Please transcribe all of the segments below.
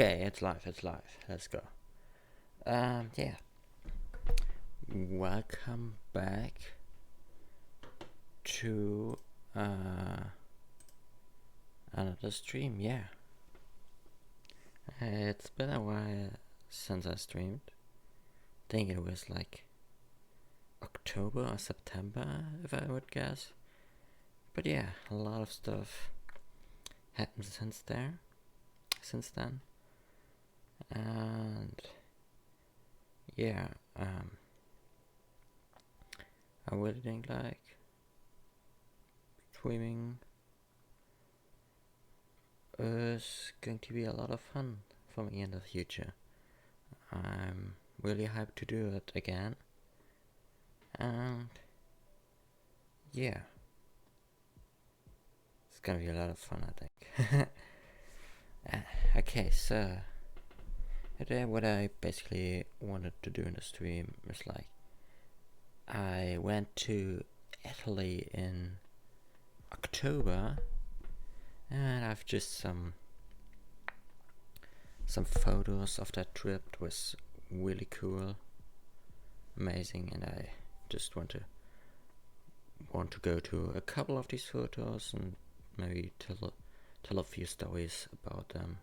Okay, it's live, it's live. Let's go. Yeah. Welcome back to another stream. Yeah. It's been a while since I streamed. I think it was like October or September, if I would guess. But yeah, a lot of stuff happened since then. And yeah, I really think like streaming is going to be a lot of fun for me in the future. I'm really hyped to do it again. And yeah, it's gonna be a lot of fun, I think. Okay, so today what I basically wanted to do in the stream is like I went to Italy in October, and I've just some photos of that trip. It was really cool, amazing, and I just want to go to a couple of these photos and maybe tell a few stories about them,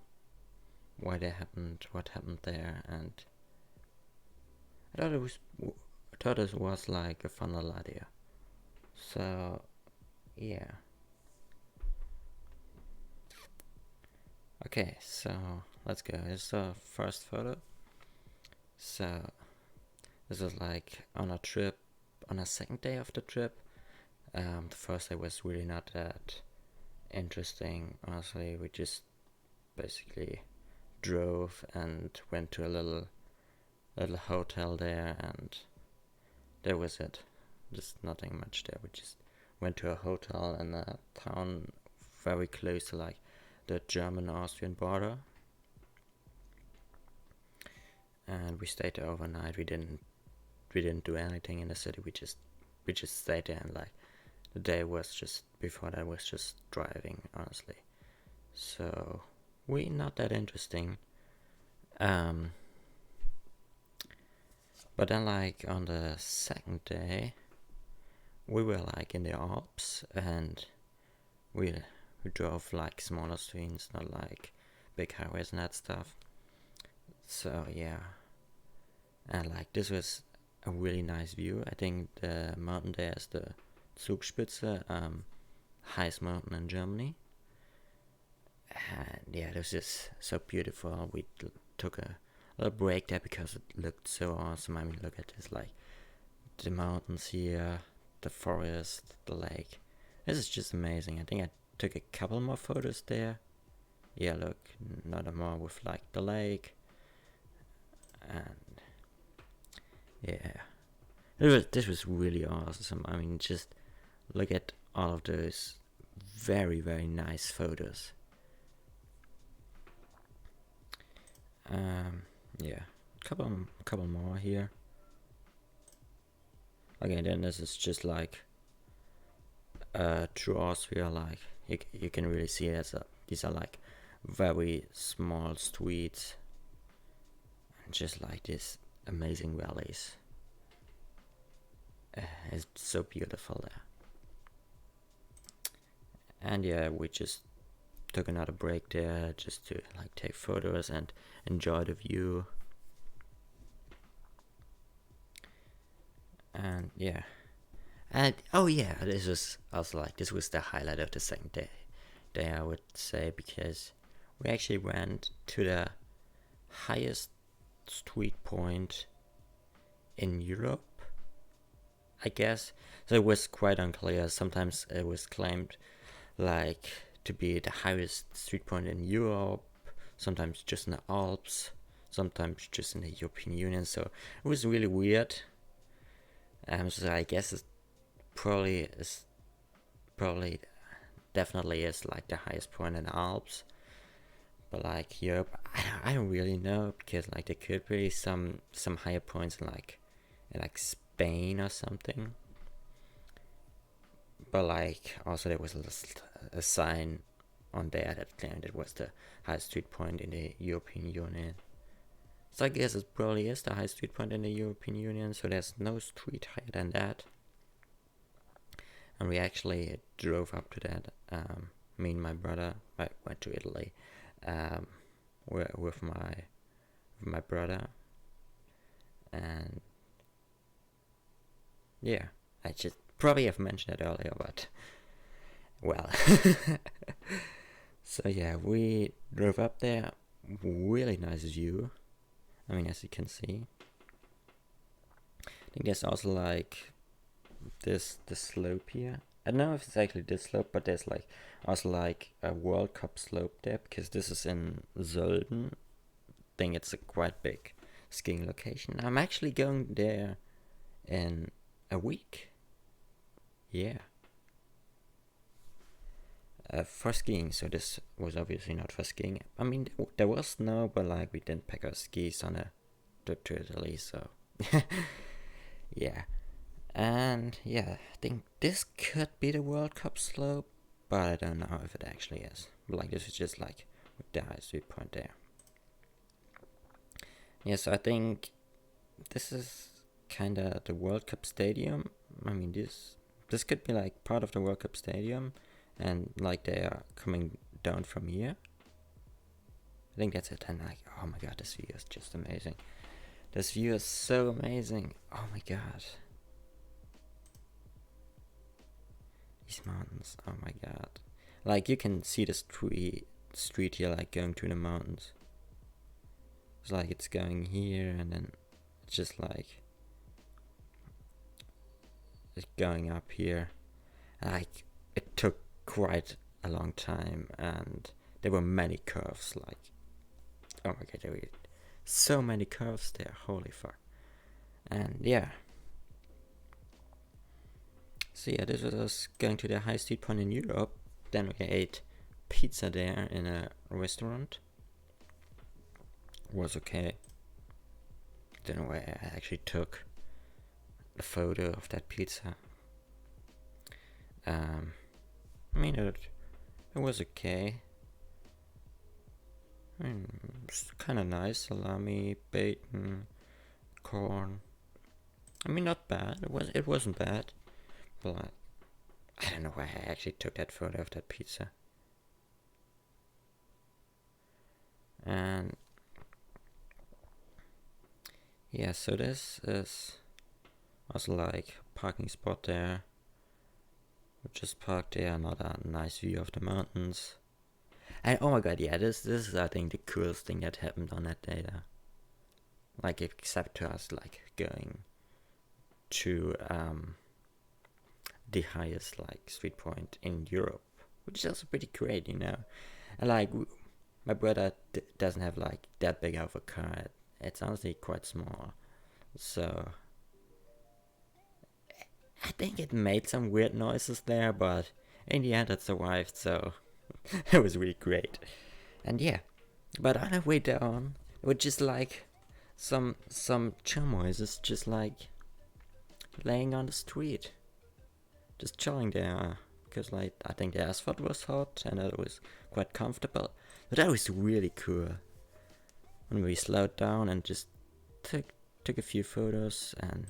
why they happened, what happened there, and I thought it was like a fun little idea. So yeah. Okay, so let's go. This is the first photo. So this is like on a trip, on a second day of the trip. The first day was really not that interesting, honestly. We just basically drove and went to a little hotel there, and that was it. Just nothing much there. We just went to a hotel in a town very close to like the German-Austrian border, and we stayed there overnight. We didn't do anything in the city. We just stayed there, and like the day was just before that was just driving, honestly. So we not that interesting. But then like on the second day, we were like in the Alps, and we drove like smaller streets, not like big highways and that stuff. So yeah, and like this was a really nice view. I think the mountain there is the Zugspitze, highest mountain in Germany. And yeah, it was just so beautiful. We took a little break there because it looked so awesome. I mean, look at this, like the mountains here, the forest, the lake. This is just amazing. I think I took a couple more photos there. Yeah, look, another more with like the lake. And yeah, this was really awesome. I mean, just look at all of those very, very nice photos. Yeah, couple more here. Okay, then this is just like through Austria. Like you can really see these are like very small streets, and just like these amazing valleys. It's so beautiful there. And yeah, we just took another break there just to like take photos and enjoy the view. And yeah, and oh yeah, this was also like this was the highlight of the second day I would say, because we actually went to the highest street point in Europe, I guess. So it was quite unclear. Sometimes it was claimed like to be the highest street point in Europe, sometimes just in the Alps, sometimes just in the European Union. So it was really weird. So I guess it probably definitely is like the highest point in the Alps. But like Europe, I don't really know, because like there could be some higher points in like Spain or something. But like also there was a sign on there that claimed it was the highest street point in the European Union. So I guess it probably is the highest street point in the European Union, so there's no street higher than that. And we actually drove up to that. Me and my brother, I went to Italy with my brother, and yeah, I just probably have mentioned it earlier, but well. So yeah, we drove up there. Really nice view. I mean, as you can see. I think there's also like the slope here. I don't know if it's actually this slope, but there's like also like a World Cup slope there, because this is in Sölden. I think it's a quite big skiing location. I'm actually going there in a week. Yeah. For skiing, so this was obviously not for skiing. I mean, there was snow, but like we didn't pack our skis on a trip to Italy, so yeah. And yeah, I think this could be the World Cup slope, but I don't know if it actually is. Like, this is just like with the high street point there. Yeah, so I think this is kinda the World Cup stadium. I mean, this could be like part of the World Cup stadium, and like they are coming down from here. I think that's it. And like, oh my god, this view is just amazing. This view is so amazing. Oh my god. These mountains, oh my god. Like, you can see the street here, like, going to the mountains. It's like it's going here, and then it's just like it's going up here. Like, it took quite a long time, and there were many curves. Like, oh my god, there were so many curves there. Holy fuck! And yeah. So yeah, this was us going to the high street point in Europe. Then we ate pizza there in a restaurant. Was okay. Don't know why I actually took a photo of that pizza. I mean, it was okay. I mean, it's kind of nice. Salami, bacon, corn. I mean, not bad. It wasn't bad. But I don't know why I actually took that photo of that pizza. And yeah, so this is also like a parking spot there. We just parked there, another nice view of the mountains. And oh my god, yeah, this is I think the coolest thing that happened on that day there. Like, except to us like going to the highest like street point in Europe, which is also pretty great, you know. And like, my brother doesn't have like that big of a car. It's honestly quite small, so I think it made some weird noises there, but in the end it survived, so it was really great. And yeah, but on the way down, it was just like some chamoises just like laying on the street, just chilling there, because like I think the asphalt was hot and it was quite comfortable. But that was really cool. When we slowed down and just took a few photos, and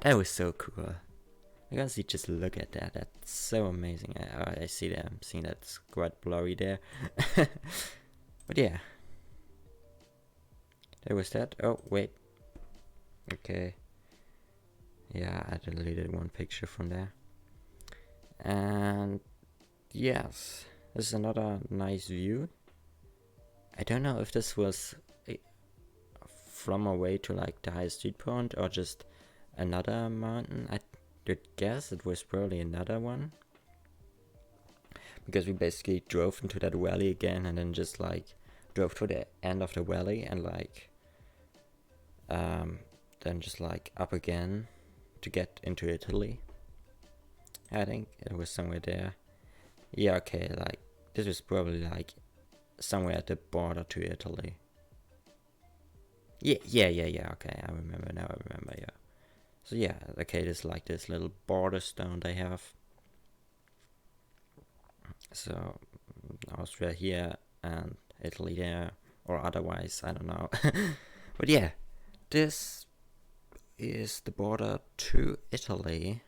that was so cool. You guys just look at that. That's so amazing. I see that. I'm seeing that's quite blurry there. But yeah, there was that. Oh wait. Okay. Yeah, I deleted one picture from there. And yes, this is another nice view. I don't know if this was from away to like the high street point or just another mountain. I would guess it was probably another one, because we basically drove into that valley again and then just like drove to the end of the valley and like then just like up again to get into Italy. I think it was somewhere there. Yeah, okay, like this was probably like somewhere at the border to Italy. Yeah, okay, I remember, yeah. So yeah, okay, there's like this little border stone they have. So Austria here and Italy there, or otherwise, I don't know. But yeah, this is the border to Italy.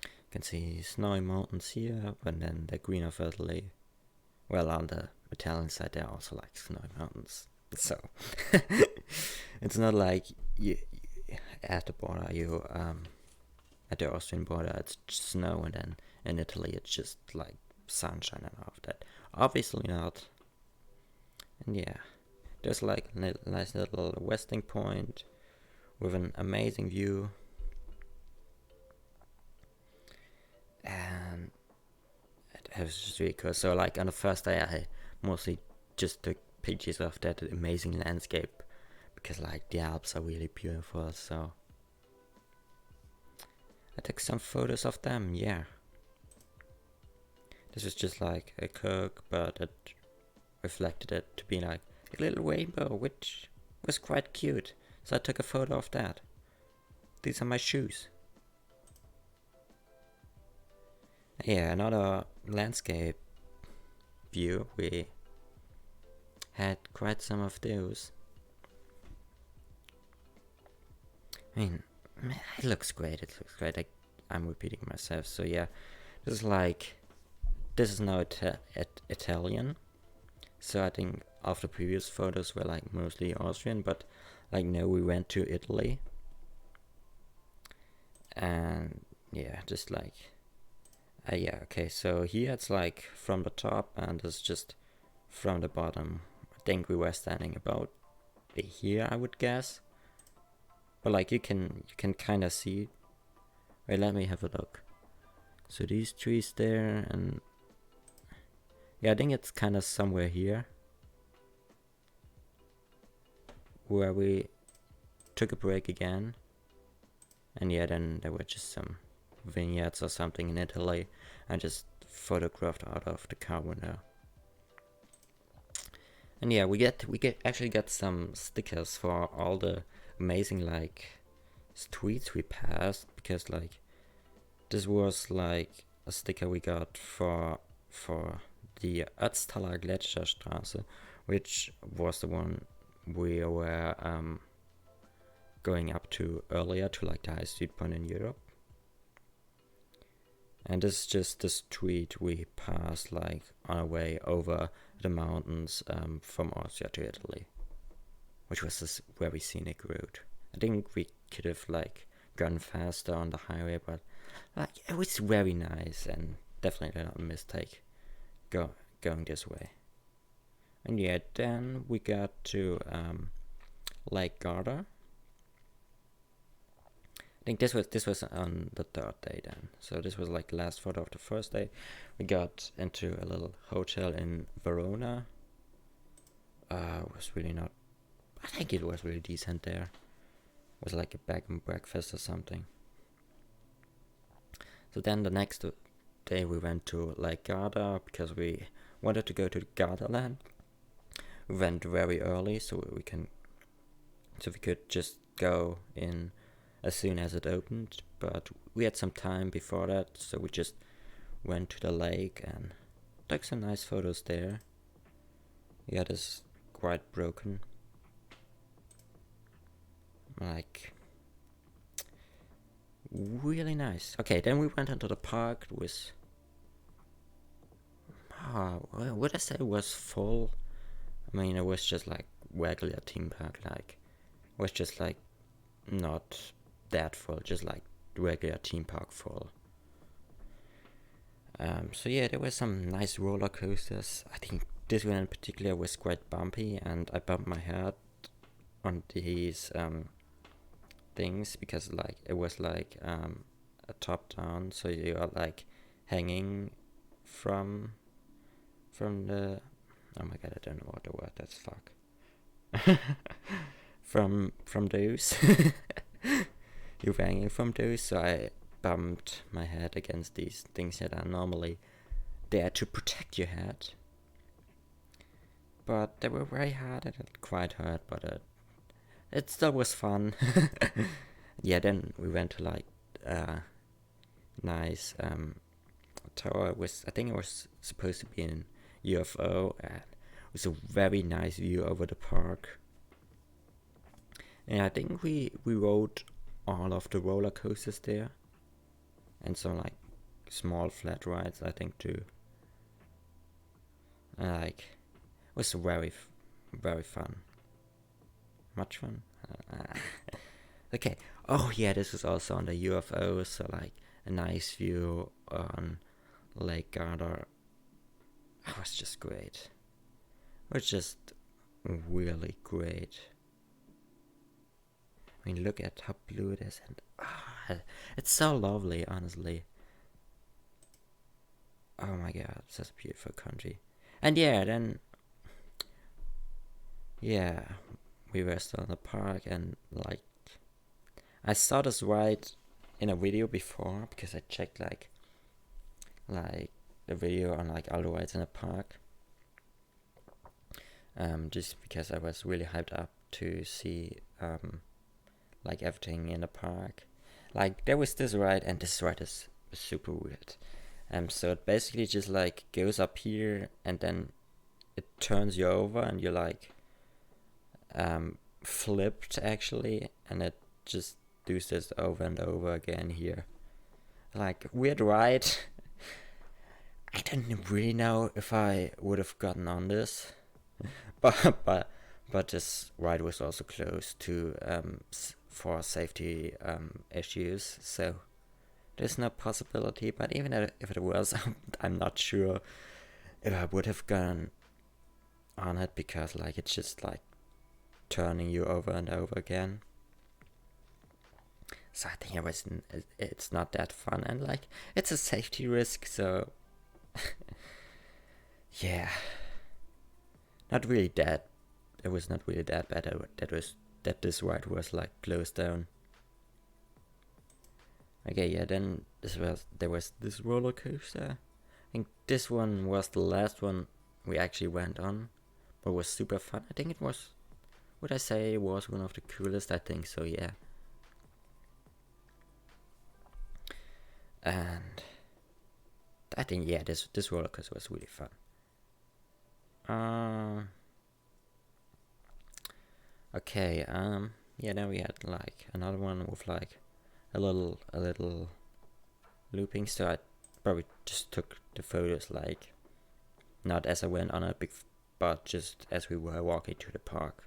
You can see snowy mountains here, and then the green of Italy. Well, on the Italian side, there are also like snowy mountains. So it's not like you at the border, at the Austrian border, it's snow, and then in Italy, it's just like sunshine and all of that. Obviously not. And yeah, there's like a nice little resting point with an amazing view. And it was just really cool. So like on the first day, I mostly just took pictures of that amazing landscape, because like the Alps are really beautiful. So I took some photos of them. Yeah, this was just like a cook, but it reflected it to be like a little rainbow, which was quite cute. So I took a photo of that. These are my shoes. Yeah, another landscape view. We had quite some of those. I mean, it looks great. It looks great. I'm repeating myself. So yeah, this is now Italian. So I think after previous photos were like mostly Austrian, but like now we went to Italy. And yeah, just like yeah, okay, so here it's like from the top, and it's just from the bottom. I think we were standing about here, I would guess. But like you can kind of see. Wait, let me have a look. So these trees there, and yeah, I think it's kind of somewhere here where we took a break again. And yeah, then there were just some vineyards or something in Italy. I just photographed out of the car window. And yeah, we actually got some stickers for all the amazing like streets we passed, because like this was like a sticker we got for the Ötztaler Gletscherstraße, which was the one we were going up to earlier, to like the high street point in Europe. And this is just the street we passed like on our way over the mountains from Austria to Italy, which was this very scenic route. I think we could have like gone faster on the highway, but like it was very nice, and definitely not a mistake going this way. And yeah, then we got to Lake Garda. I think this was on the third day then. So this was like the last photo of the first day. We got into a little hotel in Verona. Was really not. I think it was really decent there. It was like a bed and breakfast or something. So then the next day we went to Lake Garda, because we wanted to go to Garda land. We went very early so we could just go in as soon as it opened, but we had some time before that, so we just went to the lake and took some nice photos there. Yeah, it is quite broken. Like, really nice. Okay, then we went into the park. It was, would I say it was full? I mean, it was just like regular theme park, like, it was just like not that full, just like regular theme park full. So yeah, there were some nice roller coasters. I think this one in particular was quite bumpy, and I bumped my head on these things, because like it was like a top down, so you are like hanging from the, oh my god, I don't know what the word that's, fuck. from those. You're hanging from those, so I bumped my head against these things that are normally there to protect your head. But they were very hard, and it quite hurt, but it still was fun. Yeah, then we went to like nice tower was, I think it was supposed to be an UFO, and it was a very nice view over the park. And I think we rode all of the roller coasters there, and some like small flat rides, I think, too. And like, it was very fun, much fun. Okay. Oh yeah, this was also on the UFO, so like a nice view on Lake Garda. It was just great. It was just really great. I mean, look at how blue it is, and it's so lovely, honestly. Oh my god, such a beautiful country. And yeah, then yeah, we were still in the park, and like I saw this ride in a video before because I checked like the video on like all the rides in the park. Just because I was really hyped up to see like everything in the park. Like there was this ride, and this ride is super weird. So it basically just like goes up here, and then it turns you over, and you're like flipped actually, and it just does this over and over again here. Like weird ride. I don't really know if I would have gotten on this, but this ride was also closed to for safety issues, so there's no possibility. But even if it was, I'm not sure if I would have gone on it, because like it's just like turning you over and over again. So I think it's not that fun, and like it's a safety risk, so yeah, not really that. It was not really that bad. That this ride was like closed down. Okay, yeah. Then there was this roller coaster. I think this one was the last one we actually went on, but was super fun. I think it was. Would I say it was one of the coolest? I think so. Yeah. And I think yeah, this roller coaster was really fun. Okay. Yeah. Then we had like another one with like a little looping. So I probably just took the photos like not as I went on it, but just as we were walking to the park.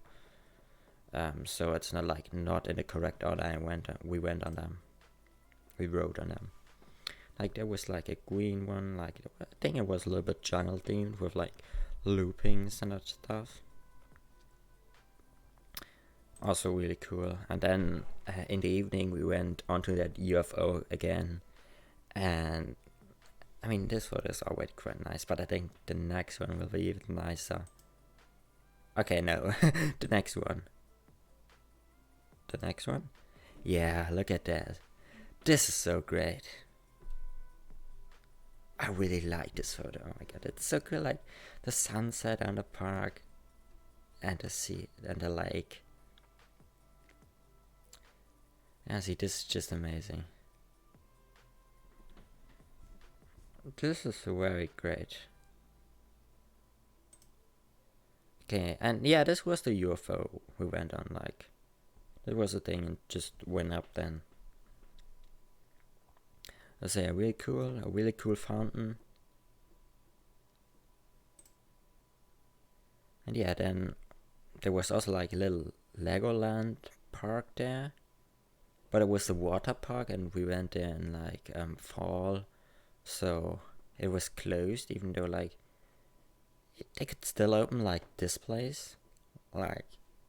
So it's not like not in the correct order. We went on them. We rode on them. Like there was like a green one, like I think it was a little bit jungle themed with like loopings and that stuff. Also really cool. And then in the evening we went onto that UFO again, and I mean this one is already quite nice, but I think the next one will be even nicer. Okay, no, the next one. The next one? Yeah, look at that. This is so great. I really like this photo. Oh my god, it's so cool. Like the sunset on the park, and the sea and the lake. Yeah, see, this is just amazing. This is very great. Okay, and yeah, this was the UFO we went on. Like, that was the thing, and just went up then. I say a really cool fountain. And yeah, then there was also like a little Legoland park there, but it was a water park, and we went there in like fall, so it was closed. Even though like they could still open like this place, like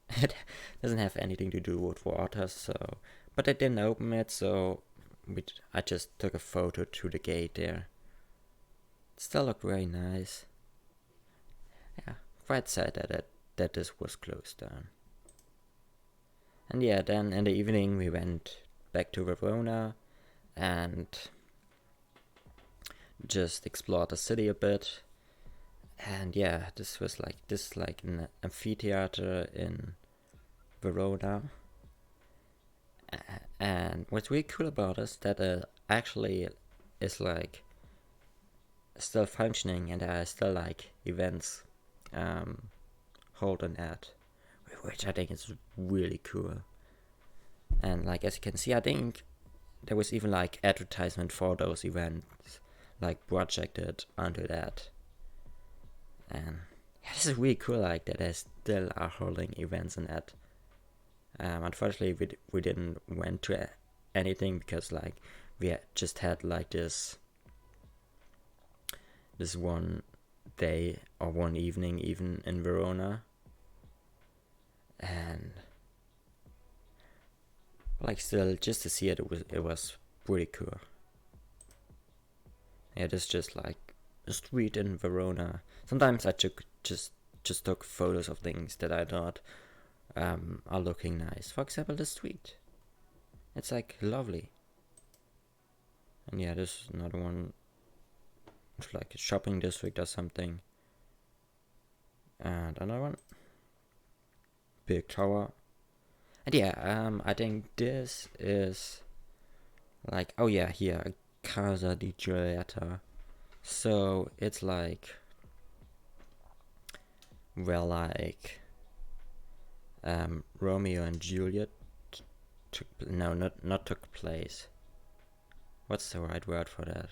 it doesn't have anything to do with water. So, but they didn't open it, so I just took a photo to the gate there. It still looked very nice. Yeah, quite sad that this was closed down. And yeah, then in the evening we went back to Verona and just explored the city a bit. And yeah, this was like an amphitheater in Verona. And what's really cool about it is that actually is like still functioning, and there are still like events holding at, which I think is really cool. And like as you can see, I think there was even like advertisement for those events like projected onto that. And yeah, this is really cool, like that they still are holding events in that. Unfortunately, we didn't went to anything because like we just had like this one day or one evening even in Verona, and like still just to see it, it was pretty cool. Yeah, it's just like a street in Verona. Sometimes I just took photos of things that I thought are looking nice. For example, the street. It's like lovely. And yeah, this is another one. It's like a shopping district or something. And another one. Big tower. And yeah, I think this is like, oh yeah, here, Casa di Giulietta. So it's like, well, like Romeo and Juliet not took place. What's the right word for that?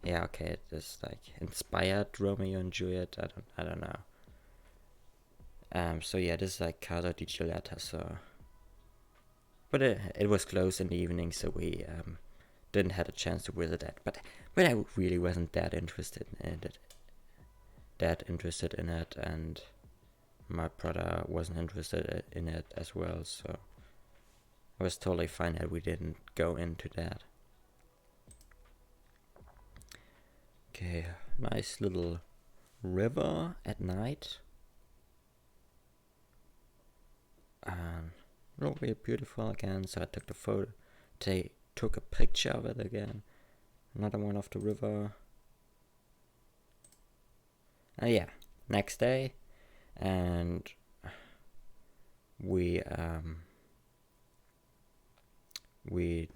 Yeah, okay, it's like inspired Romeo and Juliet. I don't know. So yeah, this is like Casa di Giulietta. So, but it was closed in the evening, so we didn't have a chance to visit that. But I really wasn't that interested in it, and my brother wasn't interested in it as well. So I was totally fine that we didn't go into that. Okay, nice little river at night. And really beautiful again, so I took the photo, took a picture of it again. Another one of the river. Yeah, next day, and we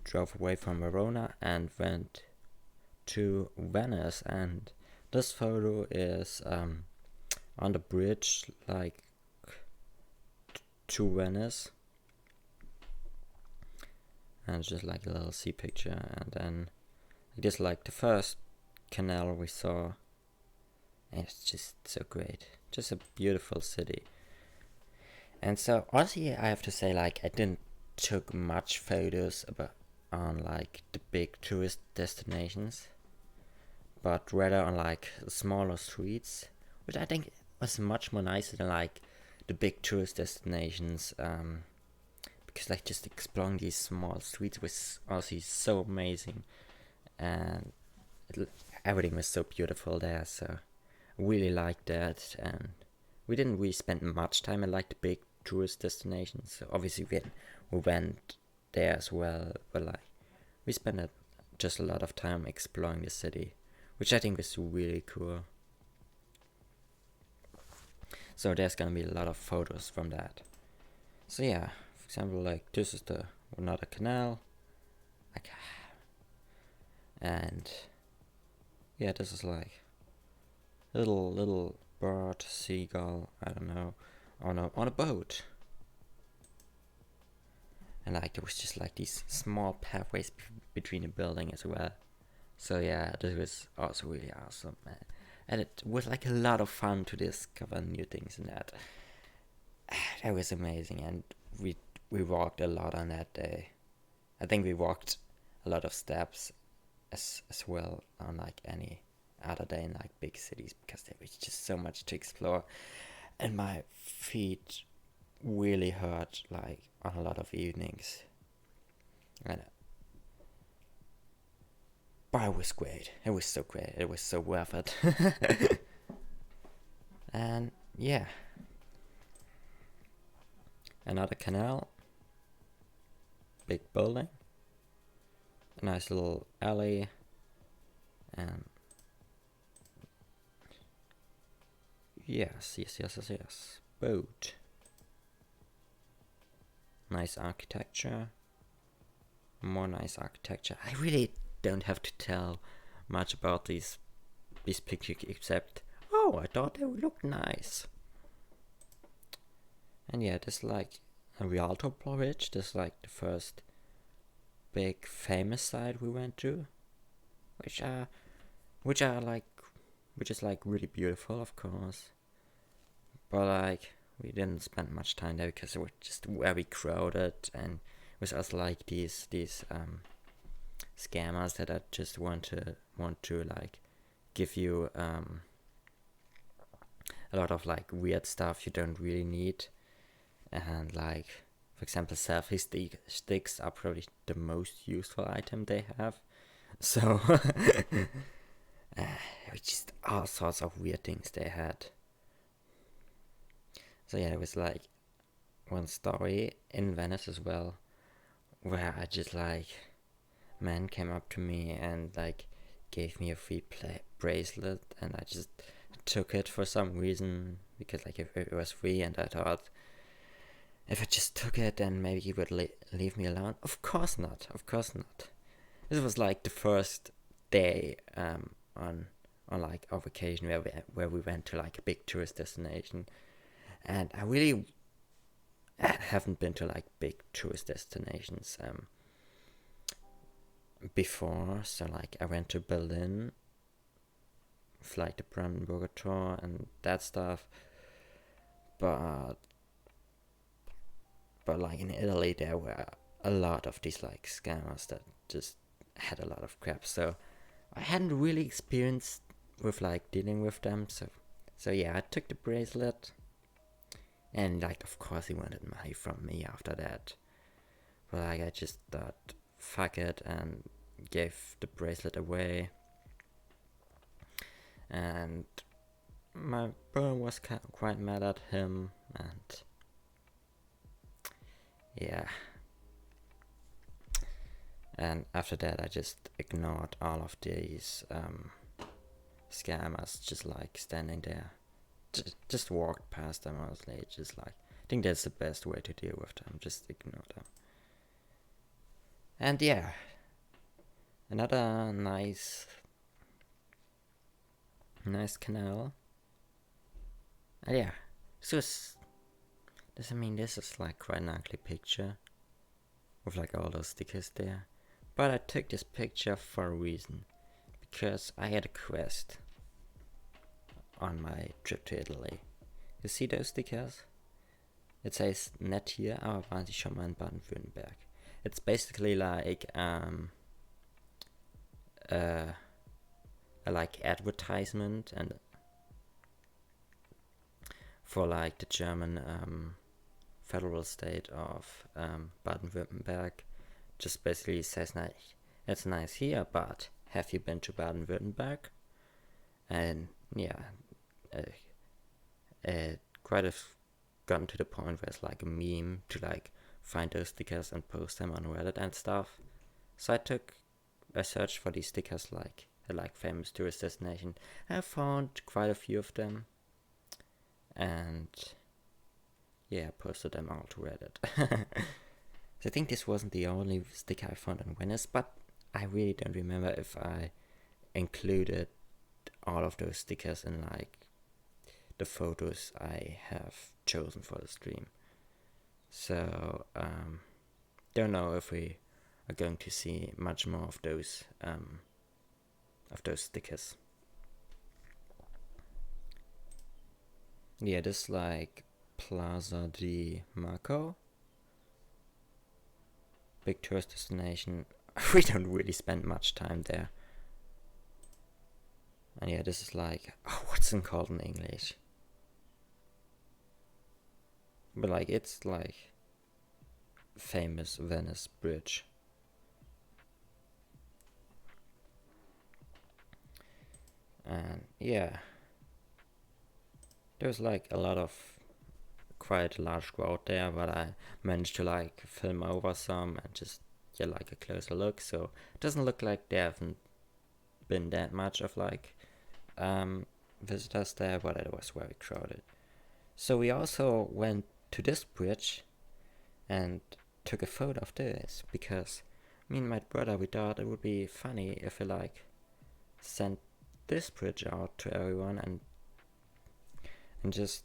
drove away from Verona and went to Venice, and this photo is on the bridge like to Venice, and it's just like a little sea picture. And then just like the first canal we saw, and it's just so great, just a beautiful city. And so honestly, I have to say, like, I didn't took much photos on like the big tourist destinations, but rather on like smaller streets, which I think was much more nicer than like the big tourist destinations, because like just exploring these small streets was also so amazing, and everything was so beautiful there. So I really liked that, and we didn't really spend much time at like the big tourist destinations. So obviously we went there as well, but like we spent just a lot of time exploring the city, which I think was really cool. So there's gonna be a lot of photos from that. So yeah, for example, like this is another canal, like, and yeah, this is like little bird, seagull, I don't know, on a boat. And like there was just like these small pathways between the building as well. So yeah, this was also really awesome, man. And it was like a lot of fun to discover new things in that. That was amazing, and we walked a lot on that day. I think we walked a lot of steps as well on like any other day in like big cities, because there was just so much to explore, and my feet really hurt like on a lot of evenings. And but it was great. It was so great. It was so worth it. And yeah, another canal, big building, a nice little alley, and yes, boat. Nice architecture. More nice architecture. I really don't have to tell much about these these pictures, except, oh, I thought they would look nice. And yeah, this like a Rialto Bridge. This is like the first big famous site we went to, which is like really beautiful, of course. But like we didn't spend much time there because it was just very crowded, and it was also like these scammers that just want to like give you a lot of like weird stuff you don't really need. And like, for example, selfie sticks are probably the most useful item they have. So just all sorts of weird things they had. So yeah, it was like one story in Venice as well, where I just like, man came up to me and like gave me a free bracelet, and I just took it for some reason because like it was free, and I thought, if I just took it, then maybe he would leave me alone. Of course not. Of course not. This was like the first day on like our vacation where we went to like a big tourist destination, and I really haven't been to like big tourist destinations before. So like I went to Berlin, like the Brandenburger Tor and that stuff, but like in Italy there were a lot of these like scammers that just had a lot of crap, so I hadn't really experienced with like dealing with them. So yeah, I took the bracelet, and like of course he wanted money from me after that, but like I just thought fuck it and gave the bracelet away. And my brother was quite mad at him, and yeah. And after that, I just ignored all of these scammers, just like standing there. Just walked past them, honestly. Just like, I think that's the best way to deal with them, just ignore them. And yeah, another nice canal. And yeah, this is like quite an ugly picture with like all those stickers there. But I took this picture for a reason, because I had a quest on my trip to Italy. You see those stickers? It says, nett hier, aber waren Sie schon mal in Baden-Württemberg? It's basically like a like advertisement and for like the German federal state of Baden-Württemberg. Just basically says, it's nice here, but have you been to Baden-Württemberg? And yeah, quite have gotten to the point where it's like a meme to like find those stickers and post them on Reddit and stuff. So I searched for these stickers like at like famous tourist destination. I found quite a few of them, and yeah, posted them all to Reddit. So I think this wasn't the only sticker I found in Venice, but I really don't remember if I included all of those stickers in like the photos I have chosen for the stream. So don't know if we are going to see much more of those stickers. Yeah, this like Plaza di Marco, big tourist destination. We don't really spend much time there. And yeah, this is like, what's it called in English? But like, it's like famous Venice bridge. And yeah, there's like a lot of quite large crowd there, but I managed to like film over some and just get like a closer look, so it doesn't look like there haven't been that much of like visitors there, but it was very crowded. So we also went to this bridge and took a photo of this, because me and my brother, we thought it would be funny if we like sent this bridge out to everyone and just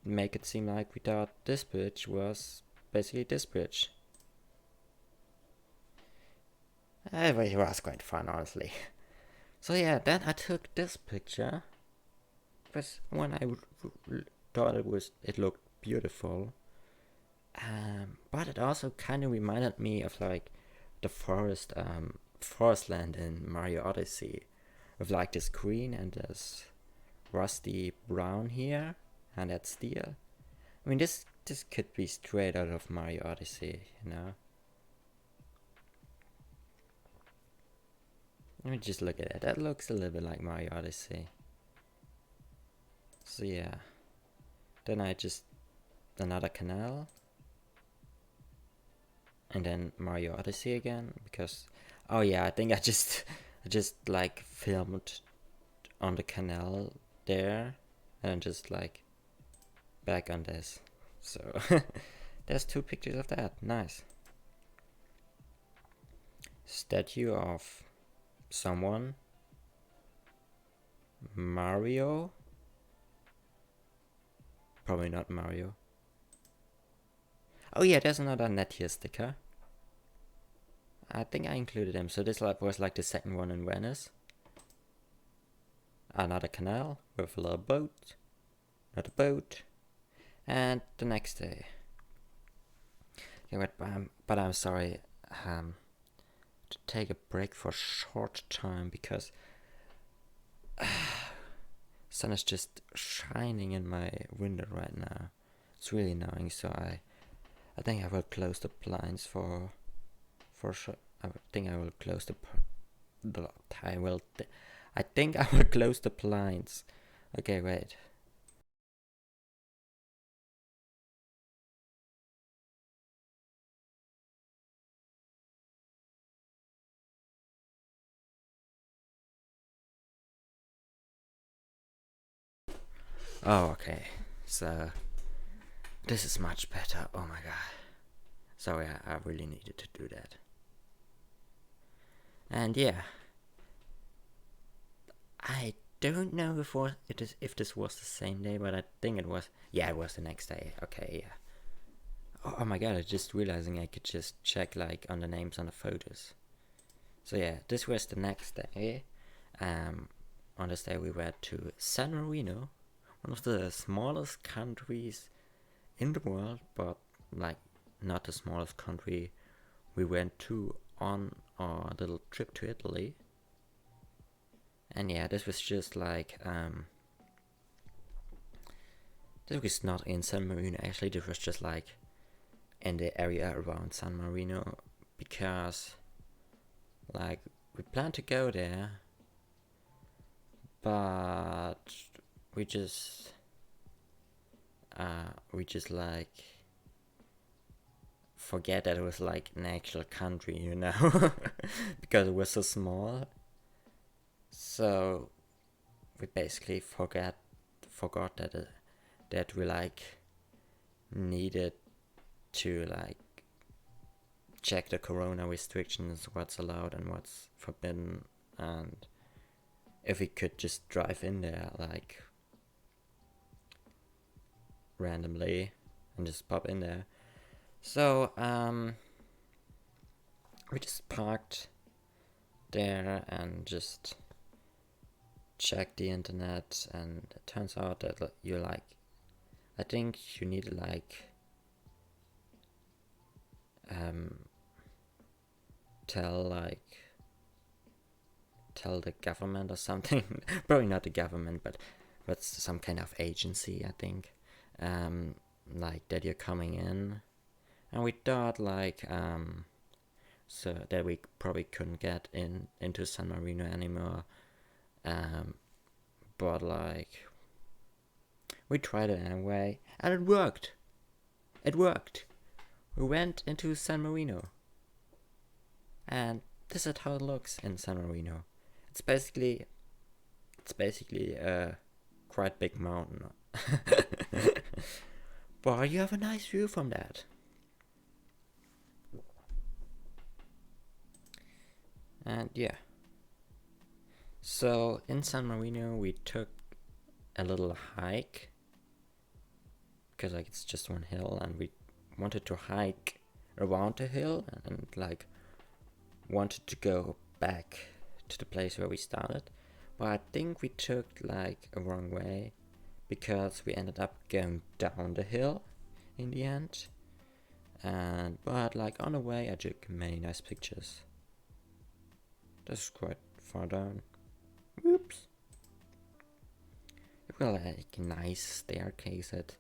make it seem like we thought this bridge was basically this bridge. It was quite fun, honestly. So yeah, then I took this picture. Because when I thought it looked beautiful. But it also kind of reminded me of like the forest land in Mario Odyssey, with like this green and this rusty brown here, and that steel. I mean, this could be straight out of Mario Odyssey, you know. Let me just look at it. That looks a little bit like Mario Odyssey. So yeah. Then I just another canal. And then Mario Odyssey again, because oh yeah, I think I just like filmed on the canal there and just like back on this. So there's 2 pictures of that. Nice. Statue of someone. Mario. Probably not Mario. Oh yeah, there's another Nettier sticker. I think I included them. So this was like the second one in Venice. Another canal with a little boat. Another boat. And the next day. Okay, but I'm sorry to take a break for a short time because sun is just shining in my window right now. It's really annoying, so I think I will close the blinds for sure. I think I will close I think I will close the blinds. Okay, wait. Oh, okay. So this is much better. Oh my god. Sorry, I really needed to do that. And yeah, I don't know if this was the same day, but I think it was. Yeah, it was the next day. Okay, yeah. Oh my god, I just realizing I could just check like on the names on the photos. So yeah, this was the next day. On this day we went to San Marino, one of the smallest countries in the world, but like not the smallest country we went to on our little trip to Italy. And yeah, this was just like this was not in San Marino actually. This was just like in the area around San Marino, because like we planned to go there, but we just like forget that it was like an actual country, you know, because it was so small. So we basically forgot that we like needed to like check the corona restrictions, what's allowed and what's forbidden, and if we could just drive in there like randomly and just pop in there. So we just parked there and just checked the internet, and it turns out that you like, I think you need to like tell the government or something. Probably not the government, but some kind of agency, I think, like that you're coming in. And we thought like so that we probably couldn't get into San Marino anymore, but like we tried it anyway, and it worked. We went into San Marino, and this is how it looks in San Marino. It's basically a quite big mountain. But you have a nice view from that. And yeah. So in San Marino we took a little hike, because like it's just one hill, and we wanted to hike around the hill and like wanted to go back to the place where we started, but I think we took like a wrong way, because we ended up going down the hill in the end. And but like on the way I took many nice pictures. That's quite far down. Whoops. There were like nice staircases,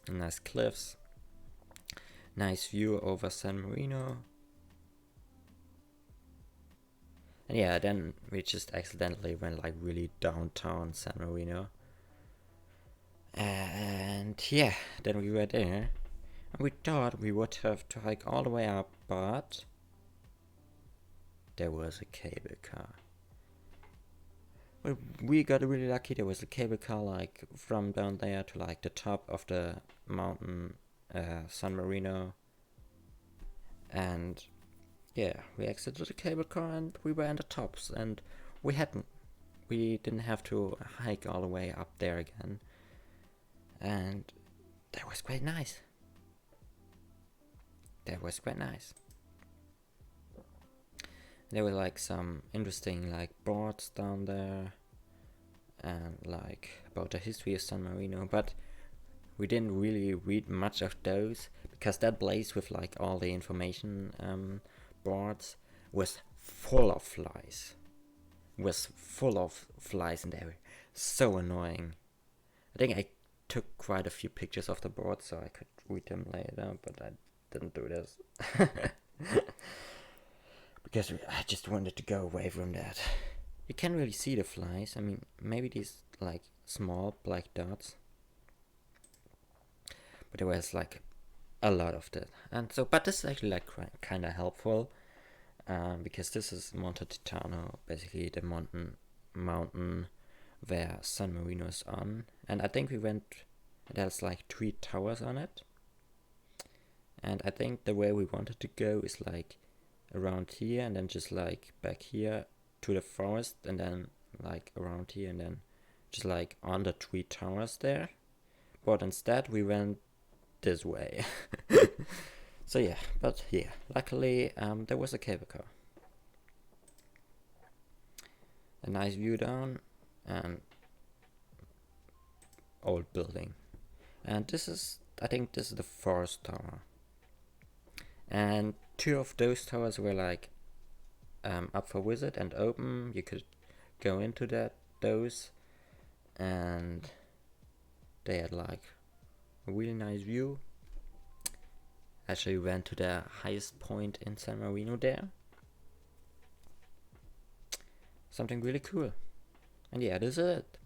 nice cliffs, nice view over San Marino. And yeah, then we just accidentally went like really downtown San Marino. And yeah, then we were there. And we thought we would have to hike all the way up, but there was a cable car. Well, we got really lucky. There was a cable car like from down there to like the top of the mountain, San Marino. And yeah, we exited the cable car and we were in the tops, and we didn't have to hike all the way up there again. And that was quite nice. There were like some interesting like boards down there, and like about the history of San Marino, but we didn't really read much of those, because that place with like all the information boards was full of flies. And they were so annoying. I think I took quite a few pictures of the boards so I could read them later, but I didn't do this. Because I just wanted to go away from that. You can't really see the flies. I mean, maybe these like small black dots, but there was like a lot of that. And so, but this is actually like kind of helpful, because this is Monte Titano, basically the mountain where San Marino is on. And I think there's like 3 towers on it. And I think the way we wanted to go is like around here, and then just like back here to the forest, and then like around here, and then just like on the 3 towers there. But instead we went this way. So yeah, but yeah, luckily there was a cable car. A nice view down, and old building. And I think this is the 4th tower. And 2 of those towers were like up for visit and open. You could go into those, and they had like a really nice view. Actually went to the highest point in San Marino there. Something really cool. And yeah, this is it.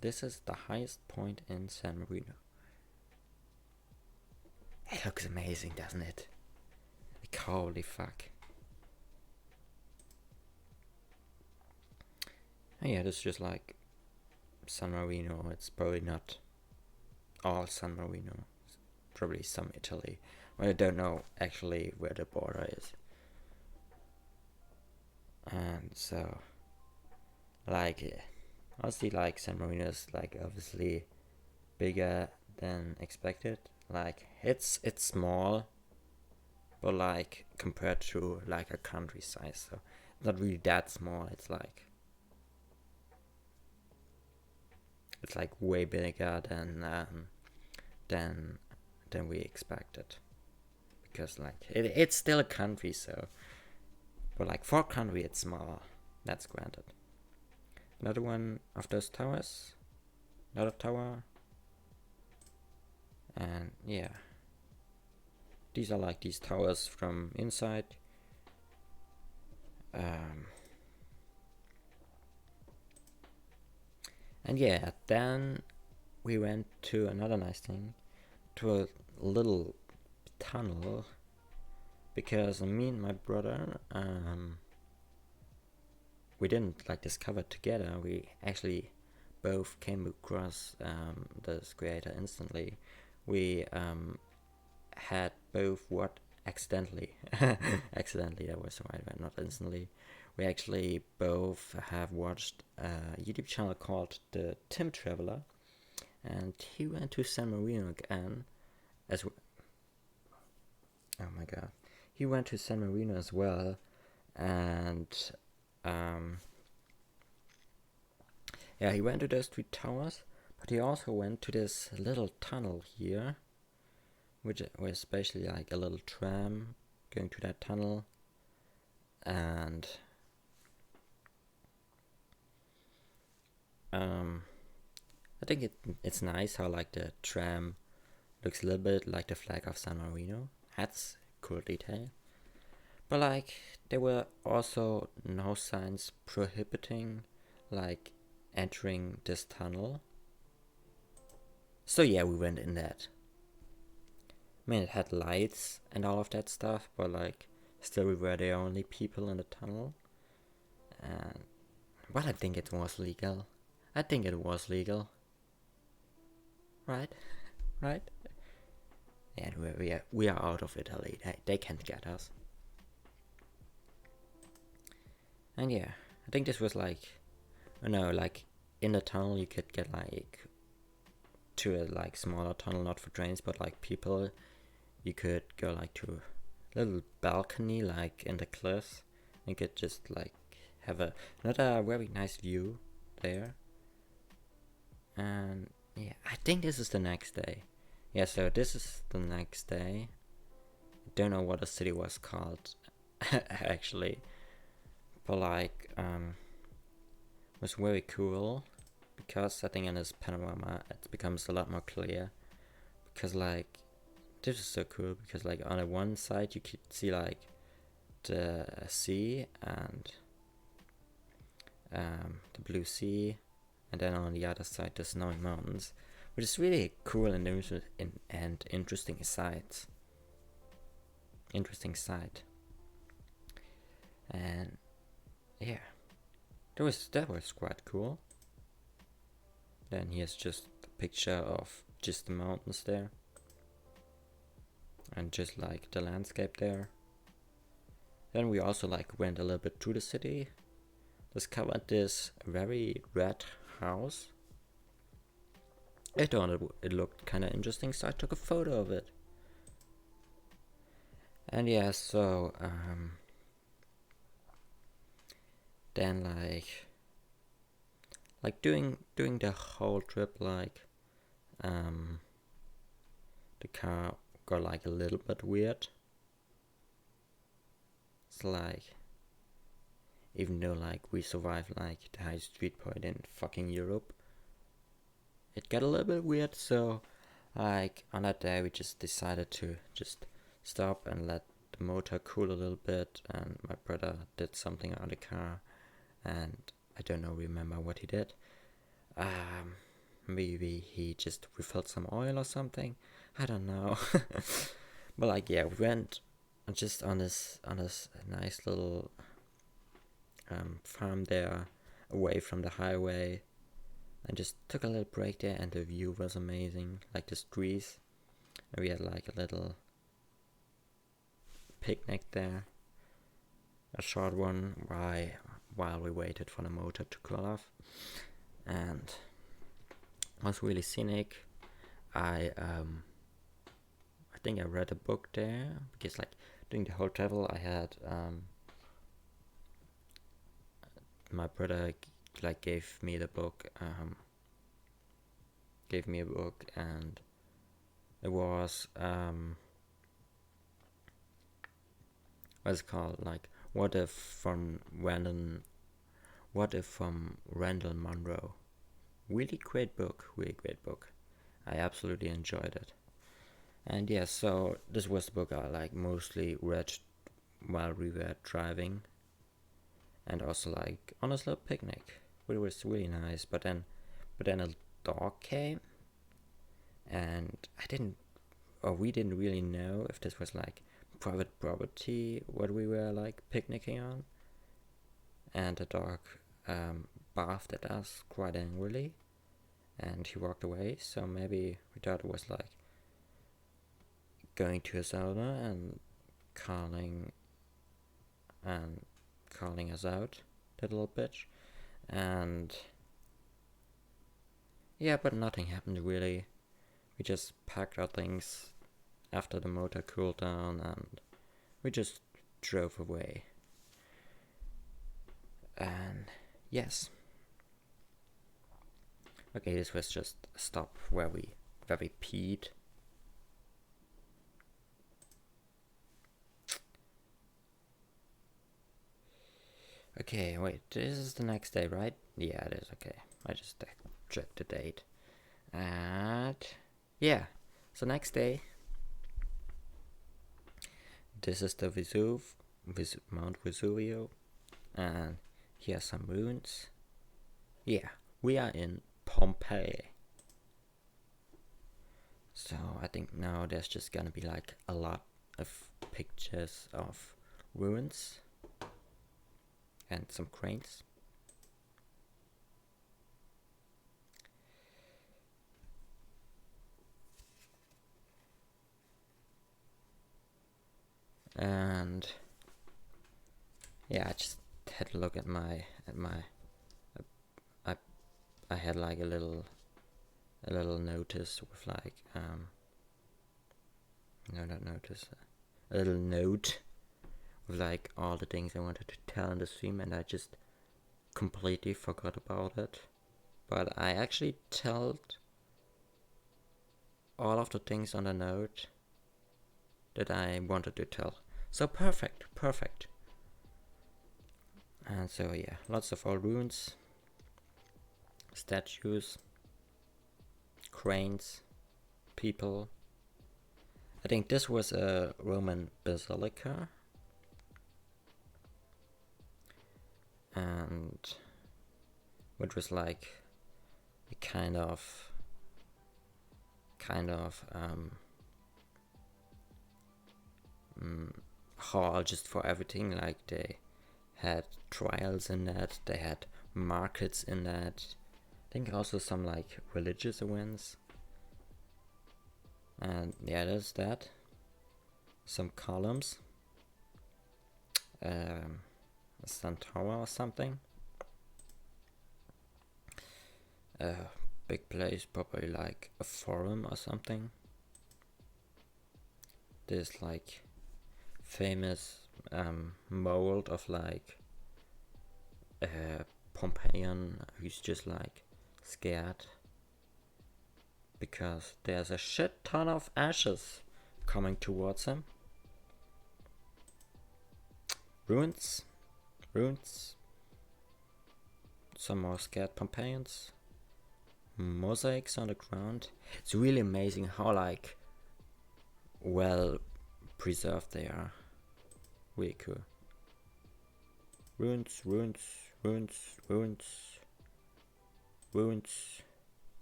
This is the highest point in San Marino. It looks amazing, doesn't it? Like, holy fuck. And yeah, this is just like San Marino. It's probably not all San Marino. It's probably some Italy. Well, I don't know actually where the border is. And so, like, honestly, like San Marino is like obviously bigger than expected. Like it's small, but like compared to like a country size, so not really that small. It's like way bigger than we expected, because like it's still a country, so, but like for a country it's small. That's granted. Another one of those towers, another tower. And yeah, these are like these towers from inside. And yeah, then we went to another nice thing, to a little tunnel, because me and my brother, we didn't like discover together. We actually both came across this creator instantly. We had both accidentally, accidentally, that was the right word, not instantly. We actually both have watched a YouTube channel called The Tim Traveler, and he went to San Marino again, as well. Oh my god. He went to San Marino as well, and yeah, he went to those three towers, but he also went to this little tunnel here, which was basically like a little tram going to that tunnel, and I think it's nice how like the tram looks a little bit like the flag of San Marino. That's a cool detail. But like there were also no signs prohibiting like entering this tunnel. So yeah, we went in that. I mean, it had lights and all of that stuff, but like still we were the only people in the tunnel. And well, I think it was legal. I think it was legal. Right? Right? Yeah, we are out of Italy. They can't get us. And yeah, I think this was like, I know, like in the tunnel you could get like to a like smaller tunnel, not for trains, but like people. You could go like to a little balcony, like in the cliffs. You could just like have another very nice view there. And yeah, I think this is the next day. Yeah, so this is the next day. I don't know what the city was called actually, but like it was very cool because I think in this panorama it becomes a lot more clear, because like this is so cool, because like on the one side you could see like the sea and the blue sea, and then on the other side the snowy mountains, which is really cool and interesting sight. And yeah, that was quite cool. Then here's just a picture of just the mountains there, and just like the landscape there. Then we also like went a little bit through the city, discovered this very red house. I thought it looked kind of interesting, so I took a photo of it. And yeah, so then like doing the whole trip, like the car got like a little bit weird. It's like, even though like we survived like the high street point in fucking Europe, it got a little bit weird. So like on that day we just decided to just stop and let the motor cool a little bit, and my brother did something on the car, and I don't remember what he did. Maybe he just refilled some oil or something, I don't know. But like yeah, we went just on this nice little farm there, away from the highway, and just took a little break there, and the view was amazing, like the trees, and we had like a little picnic there, a short one, while we waited for the motor to cool off, and it was really scenic. I think I read a book there, because like during the whole travel I had my brother like gave me a book, and it was what's it called, like What If from Randall Munro. Really great book. I absolutely enjoyed it. And yeah, so this was the book I like mostly read while we were driving, and also like on a little picnic, which was really nice. But then a dog came, and we didn't really know if this was like private property what we were like picnicking on, and the dog barked at us quite angrily, and he walked away. So maybe we thought it was like going to his owner, and calling us out, that little bitch. And yeah, but nothing happened really. We just packed our things after the motor cooled down and we just drove away. And yes. Okay, this was just a stop where we peed. Okay, wait, this is the next day, right? Yeah, it is, okay. I just checked the date. And yeah, so next day. This is the Mount Vesuvio. And here are some ruins. Yeah, we are in Pompeii. So I think now there's just gonna be like a lot of pictures of ruins and some cranes. And yeah, I just had a look at my I had like a little notice with like no, not notice, a little note with like all the things I wanted to tell in the stream, and I just completely forgot about it. But I actually told all of the things on the note that I wanted to tell. So perfect. And so yeah, lots of old ruins, statues, cranes, people. I think this was a Roman basilica. And which was like a kind of hall just for everything. Like they had trials in that, they had markets in that. I think also some like religious events. And yeah, there's that. Some columns. A sun tower or something. A big place, probably like a forum or something. This like famous mold of like a Pompeian who's just like scared because there's a shit ton of ashes coming towards him. Ruins, some more scared Pompeians, mosaics on the ground. It's really amazing how like well preserved they are. Really cool. Ruins.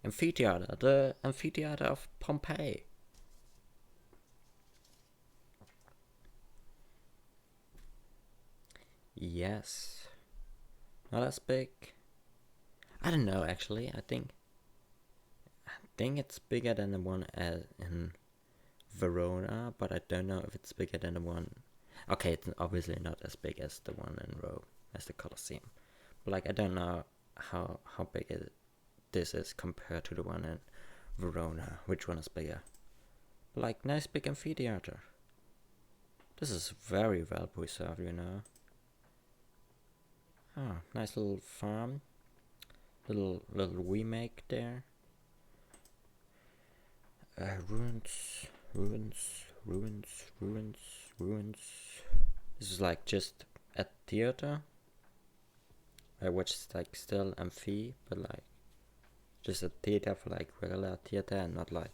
Amphitheater, the amphitheater of Pompeii. Yes. Not as big. I don't know actually. I think it's bigger than the one in Verona, but I don't know if it's bigger than the one. Okay, it's obviously not as big as the one in Rome, as the Colosseum. But like I don't know how big this is compared to the one in Verona. Which one is bigger? But like nice big amphitheater. This is very well preserved, you know. Oh, nice little farm. Little remake there. Ruins. This is like just a theater. Which is like still amphi, but like just a theater for like regular theater and not like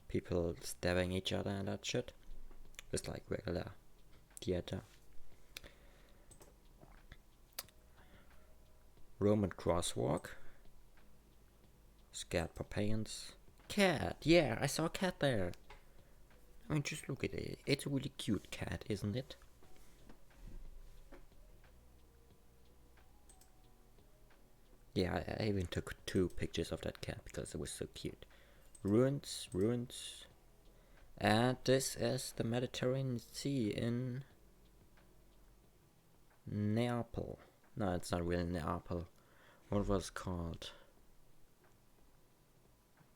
people stabbing each other and that shit. Just like regular theater. Roman crosswalk. Scared Pompeians. Cat, yeah, I saw a cat there. I mean, just look at it. It's a really cute cat, isn't it? Yeah, I even took 2 pictures of that cat because it was so cute. Ruins. And this is the Mediterranean Sea in Neapel. No, it's not really Neapel. What was it called?